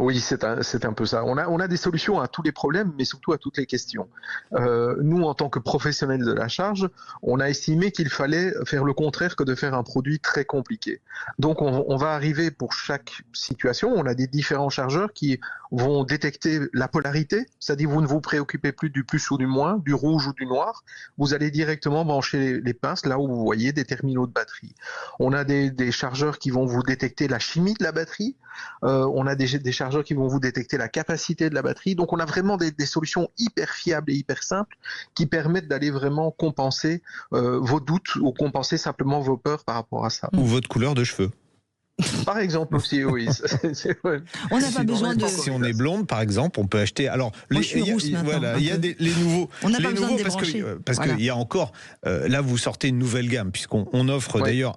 Oui, c'est un peu ça. On a des solutions à tous les problèmes, mais surtout à toutes les questions. Nous, en tant que professionnels de la charge, on a estimé qu'il fallait faire le contraire que de faire un produit très compliqué. Donc, on va arriver pour chaque situation. On a des différents chargeurs qui vont détecter la polarité, c'est-à-dire vous ne vous préoccupez plus du plus ou du moins, du rouge ou du noir. Vous allez directement brancher les pinces là où vous voyez des terminaux de batterie. On a des chargeurs qui vont vous détecter la chimie de la batterie. On a des chargeurs qui vont vous détecter la capacité de la batterie. Donc on a vraiment des solutions hyper fiables et hyper simples qui permettent d'aller vraiment compenser vos doutes ou compenser simplement vos peurs par rapport à ça. Ou votre couleur de cheveux. Par exemple aussi, oui. On n'a pas besoin de... Si on est blonde, par exemple, on peut acheter... Alors, moi, je suis rousse maintenant. Il y a les nouveaux... On n'a pas besoin de débrancher. Parce qu'il y a encore... là, vous sortez une nouvelle gamme, puisqu'on offre d'ailleurs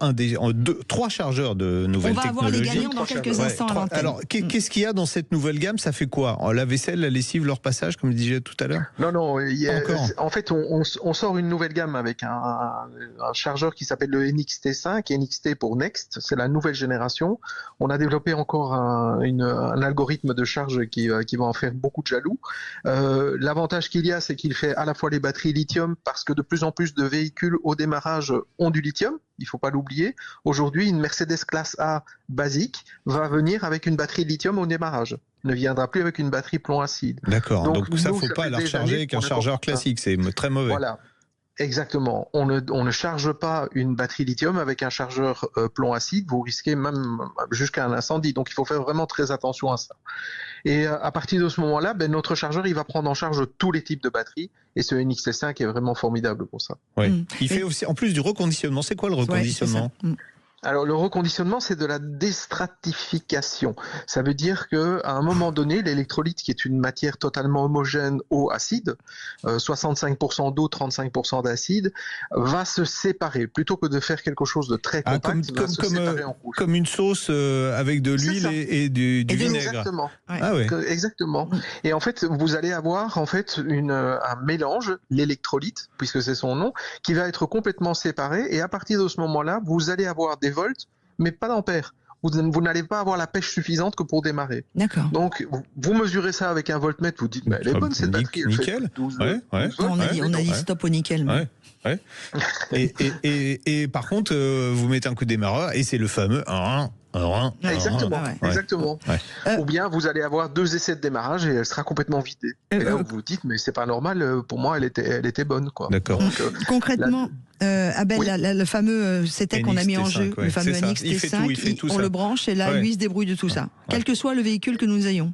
3 chargeurs de nouvelle technologie. On va avoir les gagnants dans quelques instants à l'antenne. Alors, qu'est-ce qu'il y a dans cette nouvelle gamme ? Ça fait quoi ? La vaisselle, la lessive, leur passage, comme je disais tout à l'heure ? Non. En fait, on sort une nouvelle gamme avec un chargeur qui s'appelle le NXT5, NXT pour Next. C'est la nouvelle génération. On a développé encore un algorithme de charge qui va en faire beaucoup de jaloux. L'avantage qu'il y a, c'est qu'il fait à la fois les batteries lithium, parce que de plus en plus de véhicules au démarrage ont du lithium. Il ne faut pas l'oublier. Aujourd'hui, une Mercedes classe A basique va venir avec une batterie lithium au démarrage. Ne viendra plus avec une batterie plomb acide. D'accord. Donc ça, il ne faut pas la recharger avec un chargeur classique. C'est très mauvais. Voilà. Exactement. On ne charge pas une batterie lithium avec un chargeur plomb acide. Vous risquez même jusqu'à un incendie. Donc, il faut faire vraiment très attention à ça. Et à partir de ce moment-là, notre chargeur, il va prendre en charge tous les types de batteries. Et ce NXT5 est vraiment formidable pour ça. Oui. Il fait aussi, en plus du reconditionnement. C'est quoi le reconditionnement ? Alors, le reconditionnement, c'est de la déstratification. Ça veut dire qu'à un moment donné, l'électrolyte, qui est une matière totalement homogène eau-acide, 65% d'eau, 35% d'acide, va se séparer. Plutôt que de faire quelque chose de très compact, va se séparer en couches. Comme une sauce avec de l'huile et du vinaigre. Exactement. Ouais. Ah ouais. Exactement. Et en fait, vous allez avoir en fait un mélange, l'électrolyte, puisque c'est son nom, qui va être complètement séparé. Et à partir de ce moment-là, vous allez avoir des volts, mais pas d'ampères. Vous n'allez pas avoir la pêche suffisante que pour démarrer. D'accord. Donc, vous mesurez ça avec un voltmètre, vous dites, mais elle est bonne cette batterie. Nickel. 12 ouais. On a dit stop au nickel. Ouais. Et par contre, vous mettez un coup de démarreur et c'est le fameux 1. Exactement. Ou bien vous allez avoir 2 essais de démarrage et elle sera complètement vidée. Et là, vous vous dites, mais c'est pas normal, pour moi, elle était bonne, quoi. D'accord. Donc, concrètement, Abel, le fameux CETEC qu'on a mis en jeu, le fameux NXT5, on le branche et là, lui, il se débrouille de tout ça. Quel que soit le véhicule que nous ayons.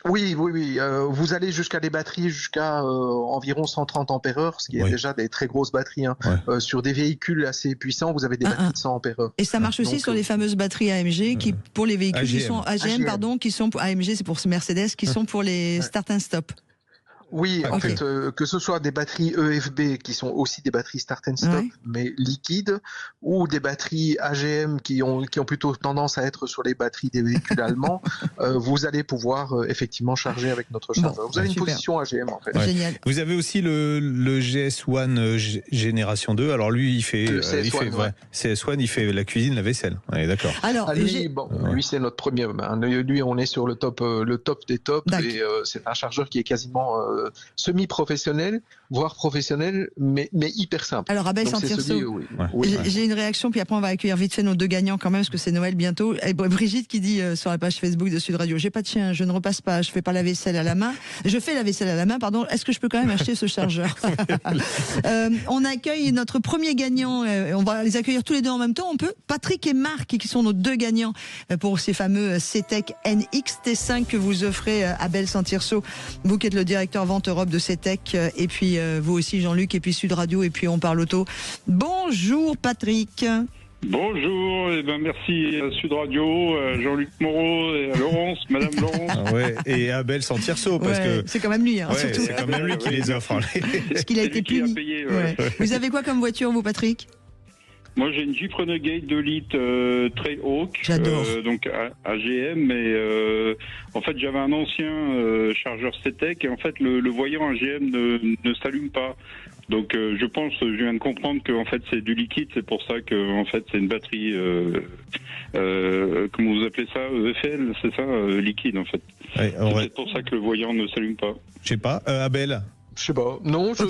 Oui. Vous allez jusqu'à des batteries jusqu'à environ 130 ampères-heure, ce qui est déjà des très grosses batteries. Sur des véhicules assez puissants, vous avez des batteries de 100 ampères-heure. Et ça marche aussi sur les fameuses batteries AMG qui, pour les véhicules qui sont AGM, qui sont AMG, c'est pour Mercedes, qui sont pour les start and stop. Oui, en fait, que ce soit des batteries EFB qui sont aussi des batteries start and stop, mais liquides, ou des batteries AGM qui ont plutôt tendance à être sur les batteries des véhicules allemands, vous allez pouvoir effectivement charger avec notre chargeur. Vous avez une position AGM en fait. Génial. Vous avez aussi le GS1 génération 2. Alors lui, il fait CS1, il fait la cuisine, la vaisselle. On est d'accord. Alors, lui, c'est notre premier. Lui, on est sur le top des tops. Et c'est un chargeur qui est quasiment semi-professionnel, voire professionnel, mais hyper simple. Alors Abel Santirso, j'ai une réaction, puis après on va accueillir vite fait nos 2 gagnants quand même, parce que c'est Noël bientôt. Et Brigitte qui dit sur la page Facebook de Sud Radio, j'ai pas de chien, je ne repasse pas, je fais pas la vaisselle à la main. Je fais la vaisselle à la main, pardon. Est-ce que je peux quand même acheter ce chargeur? On accueille notre premier gagnant, on va les accueillir tous les 2 en même temps, on peut. Patrick et Marc, qui sont nos 2 gagnants pour ces fameux CETEC NXT5 que vous offrez, Abel Santirso, vous qui êtes le directeur vente Europe de CETEC, et puis vous aussi Jean-Luc, et puis Sud Radio, et puis On Parle Auto. Bonjour Patrick. Bonjour, merci à Sud Radio, Jean-Luc Moreau et à Laurence, Madame Laurence. Et Abel Santirso, parce que c'est quand même lui, surtout. C'est quand même lui qui les offre. Parce qu'il a été puni. Vous avez quoi comme voiture, vous, Patrick? Moi, j'ai une Jeep Renegade 2 litres Trayhawk. J'adore. Donc AGM, mais en fait, j'avais un ancien chargeur CETEC et en fait, le voyant AGM ne s'allume pas. Donc, je viens de comprendre que en fait, c'est du liquide. C'est pour ça que en fait, c'est une batterie. Comment vous appelez ça, EFL, c'est ça, liquide en fait. C'est peut-être pour ça que le voyant ne s'allume pas. Je sais pas, Abel. Je sais pas. Non, si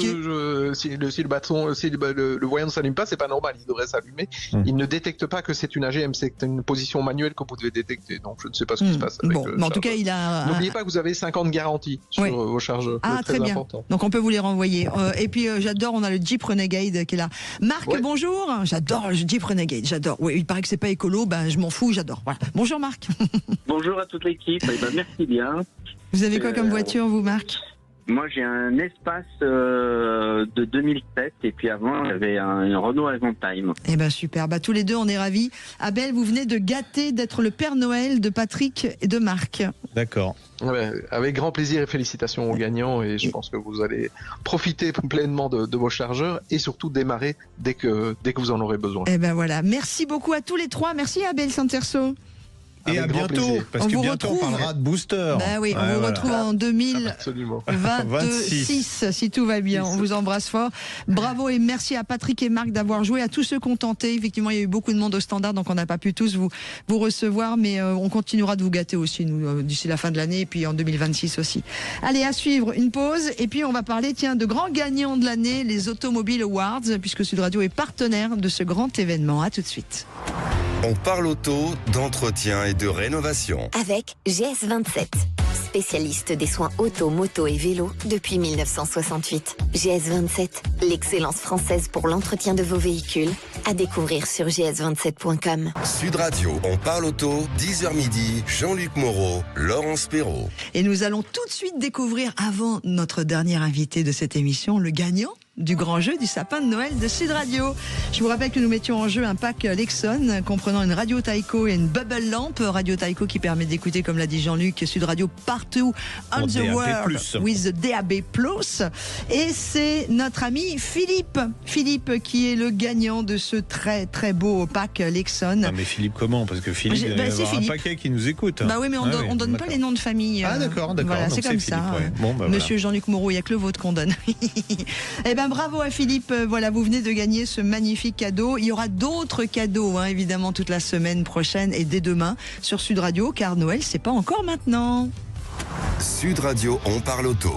le voyant ne s'allume pas, c'est pas normal. Il devrait s'allumer. Il ne détecte pas que c'est une AGM. C'est une position manuelle que vous devez détecter. Donc, je ne sais pas ce qui se passe. Avec mais en tout cas, il a. N'oubliez pas que vous avez 5 ans de garantie sur vos chargeurs. Très bien. Important. Donc, on peut vous les renvoyer. Et puis, j'adore. On a le Jeep Renegade qui est là. Marc, bonjour. J'adore le Jeep Renegade. J'adore. Oui, il paraît que c'est pas écolo. Je m'en fous. J'adore. Voilà. Bonjour, Marc. Bonjour à toute l'équipe. Merci bien. Vous avez quoi comme voiture, vous, Marc? Moi, j'ai un Espace de 2007 et puis avant, j'avais un Renault Avantime. Super. Tous les 2, on est ravis. Abel, vous venez de gâter d'être le Père Noël de Patrick et de Marc. D'accord. Avec grand plaisir et félicitations aux gagnants, et je pense que vous allez profiter pleinement de vos chargeurs et surtout démarrer dès que vous en aurez besoin. Voilà. Merci beaucoup à tous les 3. Merci Abel Santirso. Et à bientôt, parce que bientôt on parlera de booster. On vous retrouve en 2026, si tout va bien. On vous embrasse fort. Bravo et merci à Patrick et Marc d'avoir joué, à tous ceux qui ont tenté. Effectivement, il y a eu beaucoup de monde au standard, donc on n'a pas pu tous vous recevoir, mais on continuera de vous gâter aussi, nous, d'ici la fin de l'année, et puis en 2026 aussi. Allez, à suivre, une pause, et puis on va parler, de grands gagnants de l'année, les Automobile Awards, puisque Sud Radio est partenaire de ce grand événement. À tout de suite. On parle auto, d'entretien et de rénovation. Avec GS27, spécialiste des soins auto, moto et vélo depuis 1968. GS27, l'excellence française pour l'entretien de vos véhicules. À découvrir sur gs27.com. Sud Radio, on parle auto, 10h midi, Jean-Luc Moreau, Laurence Perrault. Et nous allons tout de suite découvrir, avant notre dernier invité de cette émission, le gagnant du grand jeu du sapin de Noël de Sud Radio. Je vous rappelle que nous mettions en jeu un pack Lexon comprenant une radio Taiko et une bubble lamp. Radio Taiko qui permet d'écouter, comme l'a dit Jean-Luc, Sud Radio partout on the DAB+. world with the DAB+. Et c'est notre ami Philippe qui est le gagnant de ce très très beau pack Lexon. Ah mais Philippe comment? Parce que Philippe, il y a un paquet qui nous écoute. Bah oui, mais on donne pas les noms de famille. Ah d'accord. Voilà, c'est comme ça. Ouais. Bon, bah, Monsieur Jean-Luc Moreau, il n'y a que le vôtre qu'on donne. Eh ben bravo à Philippe. Voilà, vous venez de gagner ce magnifique cadeau. Il y aura d'autres cadeaux, évidemment, toute la semaine prochaine et dès demain sur Sud Radio, car Noël, c'est pas encore maintenant. Sud Radio, on parle auto.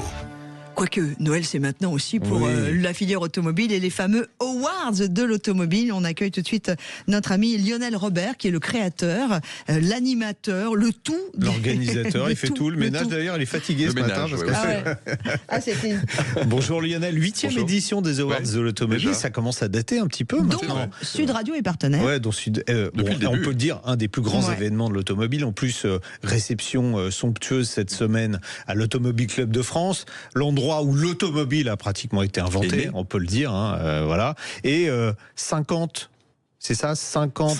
Quoique, Noël, c'est maintenant aussi pour la filière automobile et les fameux Awards de l'automobile. On accueille tout de suite notre ami Lionel Robert, qui est le créateur, l'animateur, le tout. L'organisateur, il fait tout. Le ménage, d'ailleurs, il est fatigué ce matin. C'était... Bonjour Lionel, 8e édition des Awards de l'automobile. Ça commence à dater un petit peu maintenant. Sud Radio est partenaire. Ouais, donc on peut dire un des plus grands événements de l'automobile. En plus, réception somptueuse cette semaine à l'Automobile Club de France. L'endroit où l'automobile a pratiquement été inventée, on peut le dire, voilà. Et 50, c'est ça, 50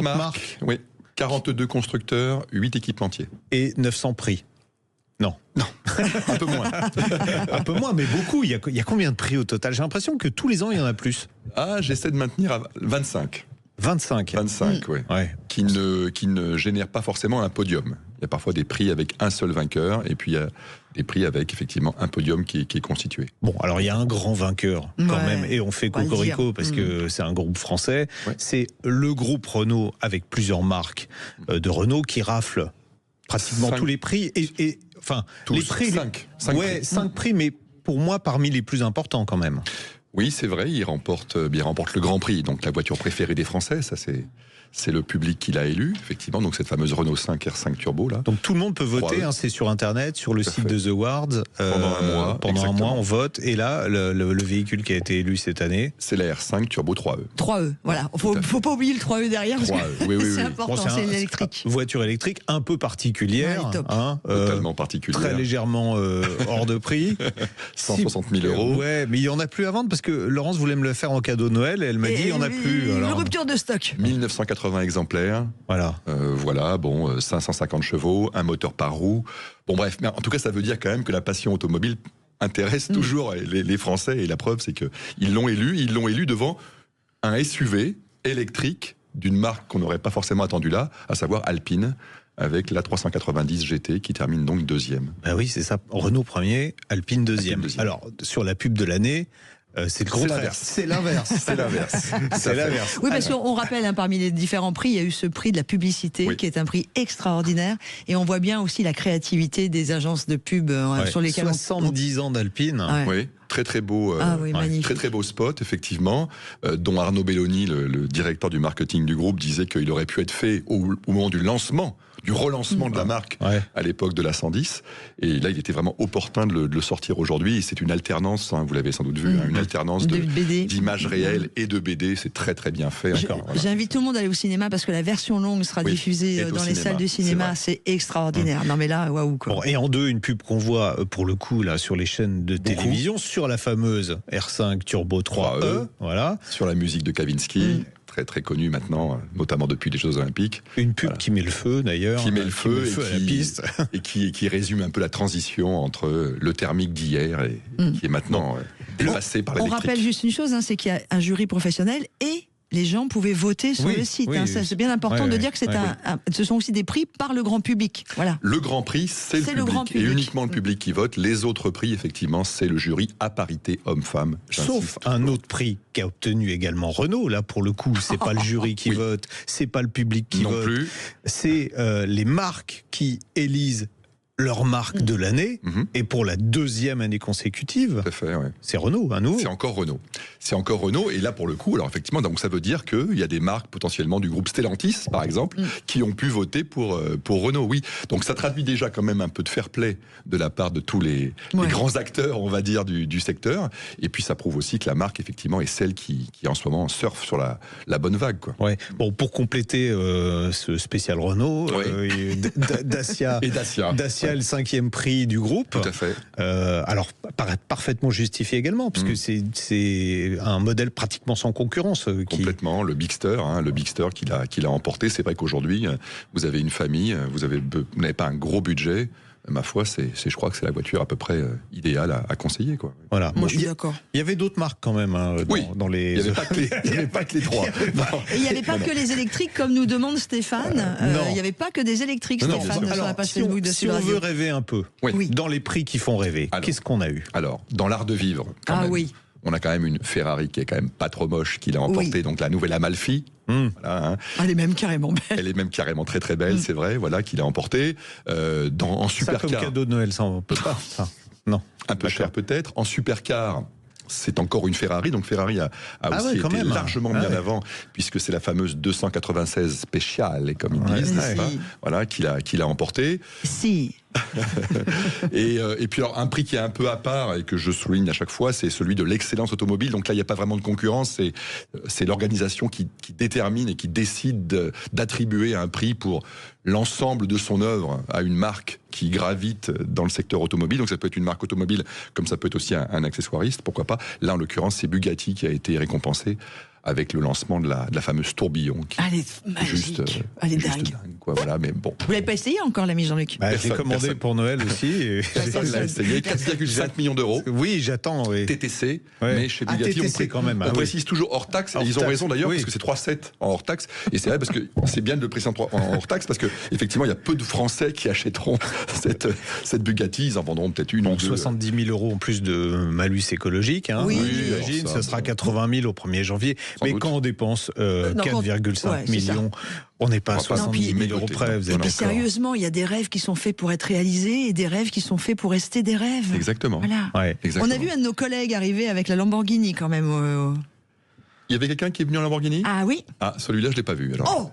marques. Oui, 42 constructeurs, 8 équipementiers. Et 900 prix. Non. Un peu moins. Un peu moins, mais beaucoup. Il y a combien de prix au total? J'ai l'impression que tous les ans, il y en a plus. Ah, j'essaie de maintenir à 25. 25, oui. Qui ne génère pas forcément un podium. Il y a parfois des prix avec un seul vainqueur, et puis il y a des prix avec effectivement un podium qui est constitué. Bon, alors il y a un grand vainqueur quand même, et on fait cocorico parce que c'est un groupe français. C'est le groupe Renault avec plusieurs marques de Renault qui rafle pratiquement tous les prix. Enfin, tous, les prix. 5 prix, mais pour moi parmi les plus importants quand même. Oui, c'est vrai, il remporte le Grand Prix, donc la voiture préférée des Français, ça c'est le public qui l'a élu, effectivement, donc cette fameuse Renault 5 R5 Turbo là. Donc tout le monde peut voter, c'est sur internet, sur le site de The Awards. Pendant un mois, on vote, et là, le véhicule qui a été élu cette année, c'est la R5 Turbo 3E. 3E, voilà. Faut pas oublier le 3E derrière, parce que c'est important, c'est l'électrique. Voiture électrique un peu particulière, totalement particulière. Très légèrement hors de prix. 160 000 euros. Ouais, mais il n'y en a plus à vendre, parce que Laurence voulait me le faire en cadeau de Noël, et elle m'a dit il n'y en a plus. Alors... Rupture de stock. 1980 exemplaires. Voilà. 550 chevaux, un moteur par roue. Bon bref, mais en tout cas ça veut dire quand même que la passion automobile intéresse toujours les Français, et la preuve c'est qu'ils l'ont élu devant un SUV électrique d'une marque qu'on n'aurait pas forcément attendu là, à savoir Alpine, avec la 390 GT qui termine donc deuxième. Ah oui, c'est ça. Renault premier, Alpine deuxième. Alors, sur la pub de l'année, c'est le contraire. C'est l'inverse. C'est l'inverse. Oui, parce qu'on rappelle, parmi les différents prix, il y a eu ce prix de la publicité, qui est un prix extraordinaire. Et on voit bien aussi la créativité des agences de pub sur lesquelles 70 ans d'Alpine. Oui. Très beau, très beau spot, effectivement, dont Arnaud Belloni, le directeur du marketing du groupe, disait qu'il aurait pu être fait au moment du relancement de la marque à l'époque de la 110. Et là, il était vraiment opportun de le sortir aujourd'hui. C'est une alternance, vous l'avez sans doute vu, une alternance d'images réelles et de BD. C'est très très bien fait. J'invite tout le monde à aller au cinéma, parce que la version longue sera diffusée dans les salles du cinéma. C'est extraordinaire. Non mais là, waouh. Bon, et en deux, une pub qu'on voit pour le coup là sur les chaînes de télévision, sur la fameuse R5 Turbo 3E, voilà. Sur la musique de Kavinsky. Très très connu maintenant, notamment depuis les Jeux Olympiques. Une pub qui met le feu d'ailleurs. Qui met le feu à la piste. Et qui résume un peu la transition entre le thermique d'hier et qui est maintenant dépassé par l'électrique. On rappelle juste une chose, c'est qu'il y a un jury professionnel et les gens pouvaient voter sur le site. C'est bien important de dire que ce sont aussi des prix par le grand public. Voilà. Le grand prix, c'est le public. Et uniquement le public qui vote. Les autres prix, effectivement, c'est le jury à parité homme-femme. Sauf un autre prix qu'a obtenu également Renault. Là, pour le coup, c'est pas le jury qui vote, c'est pas le public qui vote. Plus. C'est les marques qui élisent leur marque de l'année, et pour la deuxième année consécutive, c'est Renault, à nouveau. C'est encore Renault, et là pour le coup, alors effectivement, donc ça veut dire qu'il y a des marques potentiellement du groupe Stellantis, par exemple, qui ont pu voter pour Renault, oui. Donc ça traduit déjà quand même un peu de fair play de la part de tous les grands acteurs, on va dire, du secteur, et puis ça prouve aussi que la marque, effectivement, est celle qui en ce moment surfe sur la bonne vague, quoi. Ouais. Bon, pour compléter ce spécial Renault, Dacia. Et Dacia. Le 5e prix du groupe. Tout à fait. Alors, parfaitement justifié également, parce que c'est un modèle pratiquement sans concurrence. Complètement, le Bigster, le Bigster qu'il a emporté. C'est vrai qu'aujourd'hui, vous avez une famille, vous n'avez pas un gros budget. Ma foi, je crois que c'est la voiture à peu près idéale à conseiller, quoi. Voilà. Moi, je suis d'accord. Il y avait d'autres marques quand même dans les. Il n'y avait pas que les trois. Et il n'y avait pas que les électriques, comme nous demande Stéphane. Il n'y avait pas que des électriques, Stéphane, sur la page Facebook de Sud Radio. Si on veut rêver un peu, dans les prix qui font rêver, qu'est-ce qu'on a eu? Alors, dans l'art de vivre, on a quand même une Ferrari qui est quand même pas trop moche, qui l'a emporté, donc la nouvelle Amalfi. Voilà, Elle est même carrément belle. Elle est même carrément très très belle, c'est vrai, voilà, qu'il a emporté. En supercar. Ça comme cadeau de Noël, ça on peut pas. Non. Un peu cher peut-être. En supercar, c'est encore une Ferrari, donc Ferrari a aussi été largement mis en avant, puisque c'est la fameuse 296 Speciale, comme ils disent, n'est-ce pas ? Voilà, qu'il a emporté. Si. Et puis alors un prix qui est un peu à part et que je souligne à chaque fois, c'est celui de l'excellence automobile. Donc là il n'y a pas vraiment de concurrence, c'est l'organisation qui détermine et qui décide d'attribuer un prix pour l'ensemble de son œuvre à une marque qui gravite dans le secteur automobile. Donc ça peut être une marque automobile comme ça peut être aussi un accessoiriste, pourquoi pas. Là en l'occurrence c'est Bugatti qui a été récompensé avec le lancement de la fameuse tourbillon. Elle est magique. Elle est dingue. Quoi, voilà, mais bon. Vous l'avez pas essayé encore, l'ami Jean-Luc? J'ai commandé pour Noël aussi. Personne l'a essayé. 4,5 millions d'euros. Oui, j'attends. TTC, mais chez Bugatti, TTC quand même. On précise toujours hors taxe. Et ils ont raison d'ailleurs, parce que c'est 3,7 en hors taxe. Et c'est vrai, parce que c'est bien de le préciser en hors taxe, parce que effectivement, il y a peu de Français qui achèteront cette Bugatti. Ils en vendront peut-être une. Donc 70 000 euros en plus de malus écologique. Oui, j'imagine. Ça sera 80 000 au 1er janvier. Mais quand on dépense 4,5 millions, on n'est pas à 70 000 euros près. Et puis sérieusement, il y a des rêves qui sont faits pour être réalisés et des rêves qui sont faits pour rester des rêves. Exactement. Voilà. Ouais. On a vu un de nos collègues arriver avec la Lamborghini quand même. Il y avait quelqu'un qui est venu en Lamborghini? Ah oui. Ah, celui-là, je ne l'ai pas vu. Alors.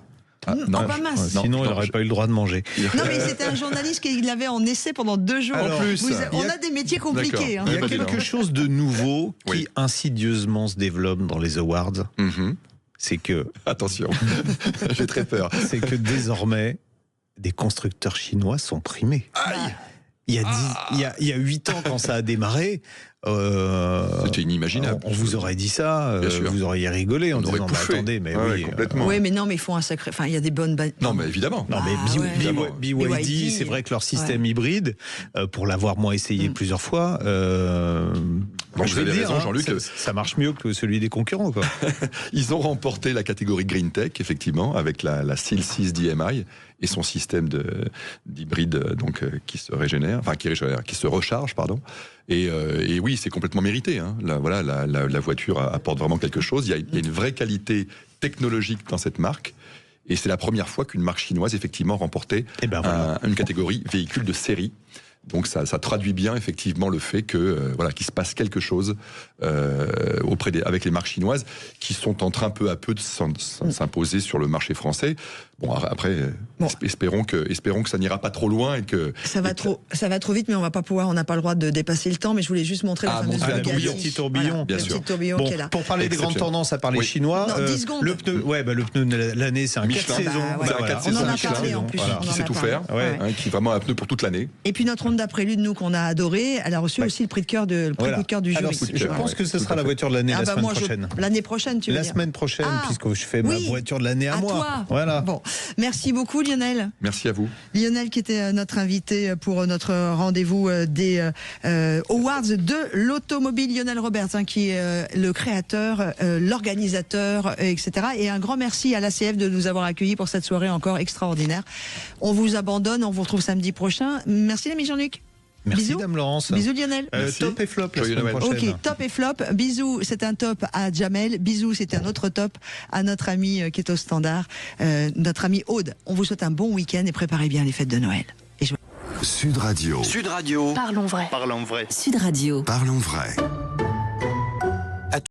Non, pas mince. Sinon, il n'aurait pas eu le droit de manger. Non, mais c'était un journaliste qui l'avait en essai pendant 2 jours. Alors, en plus, on a des métiers compliqués. Il y a quelque chose de nouveau qui insidieusement se développe dans les awards. C'est que... Attention, j'ai très peur. C'est que désormais, des constructeurs chinois sont primés. Aïe. Il y a 8 ans, quand ça a démarré, c'était inimaginable. On vous aurait dit ça, vous auriez rigolé en disant attendez, mais oui, complètement. Oui, mais non, mais ils font un sacré. Enfin, il y a des bonnes. Non, mais évidemment. Non, mais BYD, c'est vrai que leur système hybride, pour l'avoir moi essayé plusieurs fois, vous avez raison, Jean-Luc. Ça marche mieux que celui des concurrents, quoi. Ils ont remporté la catégorie Green Tech, effectivement, avec la SEAL 6 DMI et son système d'hybride qui se régénère, enfin qui se recharge, pardon. Et oui, c'est complètement mérité. Hein. La voiture apporte vraiment quelque chose. Il y a une vraie qualité technologique dans cette marque. Et c'est la première fois qu'une marque chinoise, effectivement, remportait une catégorie véhicule de série. Donc ça traduit bien effectivement le fait que qu'il se passe quelque chose avec les marques chinoises qui sont en train peu à peu de s'imposer sur le marché français. Bon, après, espérons que ça n'ira pas trop loin et que ça va trop vite, mais on n'a pas le droit de dépasser le temps. Mais je voulais juste montrer la fameuse petit tourbillon, bien sûr. Qui est là. Pour parler des grandes tendances à parler chinois, 10 secondes. Le pneu de l'année, c'est un 4 saisons. On en a parlé en plus. Qui sait tout faire, qui est vraiment un pneu pour toute l'année. Et puis notre Honda Prélude, nous qu'on a adoré, elle a reçu aussi le prix de cœur du jury. Alors, je pense que ce sera la voiture de l'année la semaine prochaine. L'année prochaine, tu veux dire? La semaine prochaine, puisque je fais ma voiture de l'année à moi. Toi. Voilà. Bon, merci beaucoup Lionel. Merci à vous. Lionel qui était notre invité pour notre rendez-vous des Awards de l'automobile. Lionel Roberts, qui est le créateur, l'organisateur, etc. Et un grand merci à l'ACF de nous avoir accueillis pour cette soirée encore extraordinaire. On vous abandonne, on vous retrouve samedi prochain. Merci l'ami Jean-Luc. Merci bisous. Dame Laurence. Bisous Lionel. Top et flop la semaine prochaine. Ok, top et flop. Bisous, c'est un top à Jamel. Bisous, c'est un autre top à notre ami qui est au standard, notre ami Aude. On vous souhaite un bon week-end et préparez bien les fêtes de Noël. Sud Radio. Parlons vrai. Parlons vrai. Sud Radio. Parlons vrai.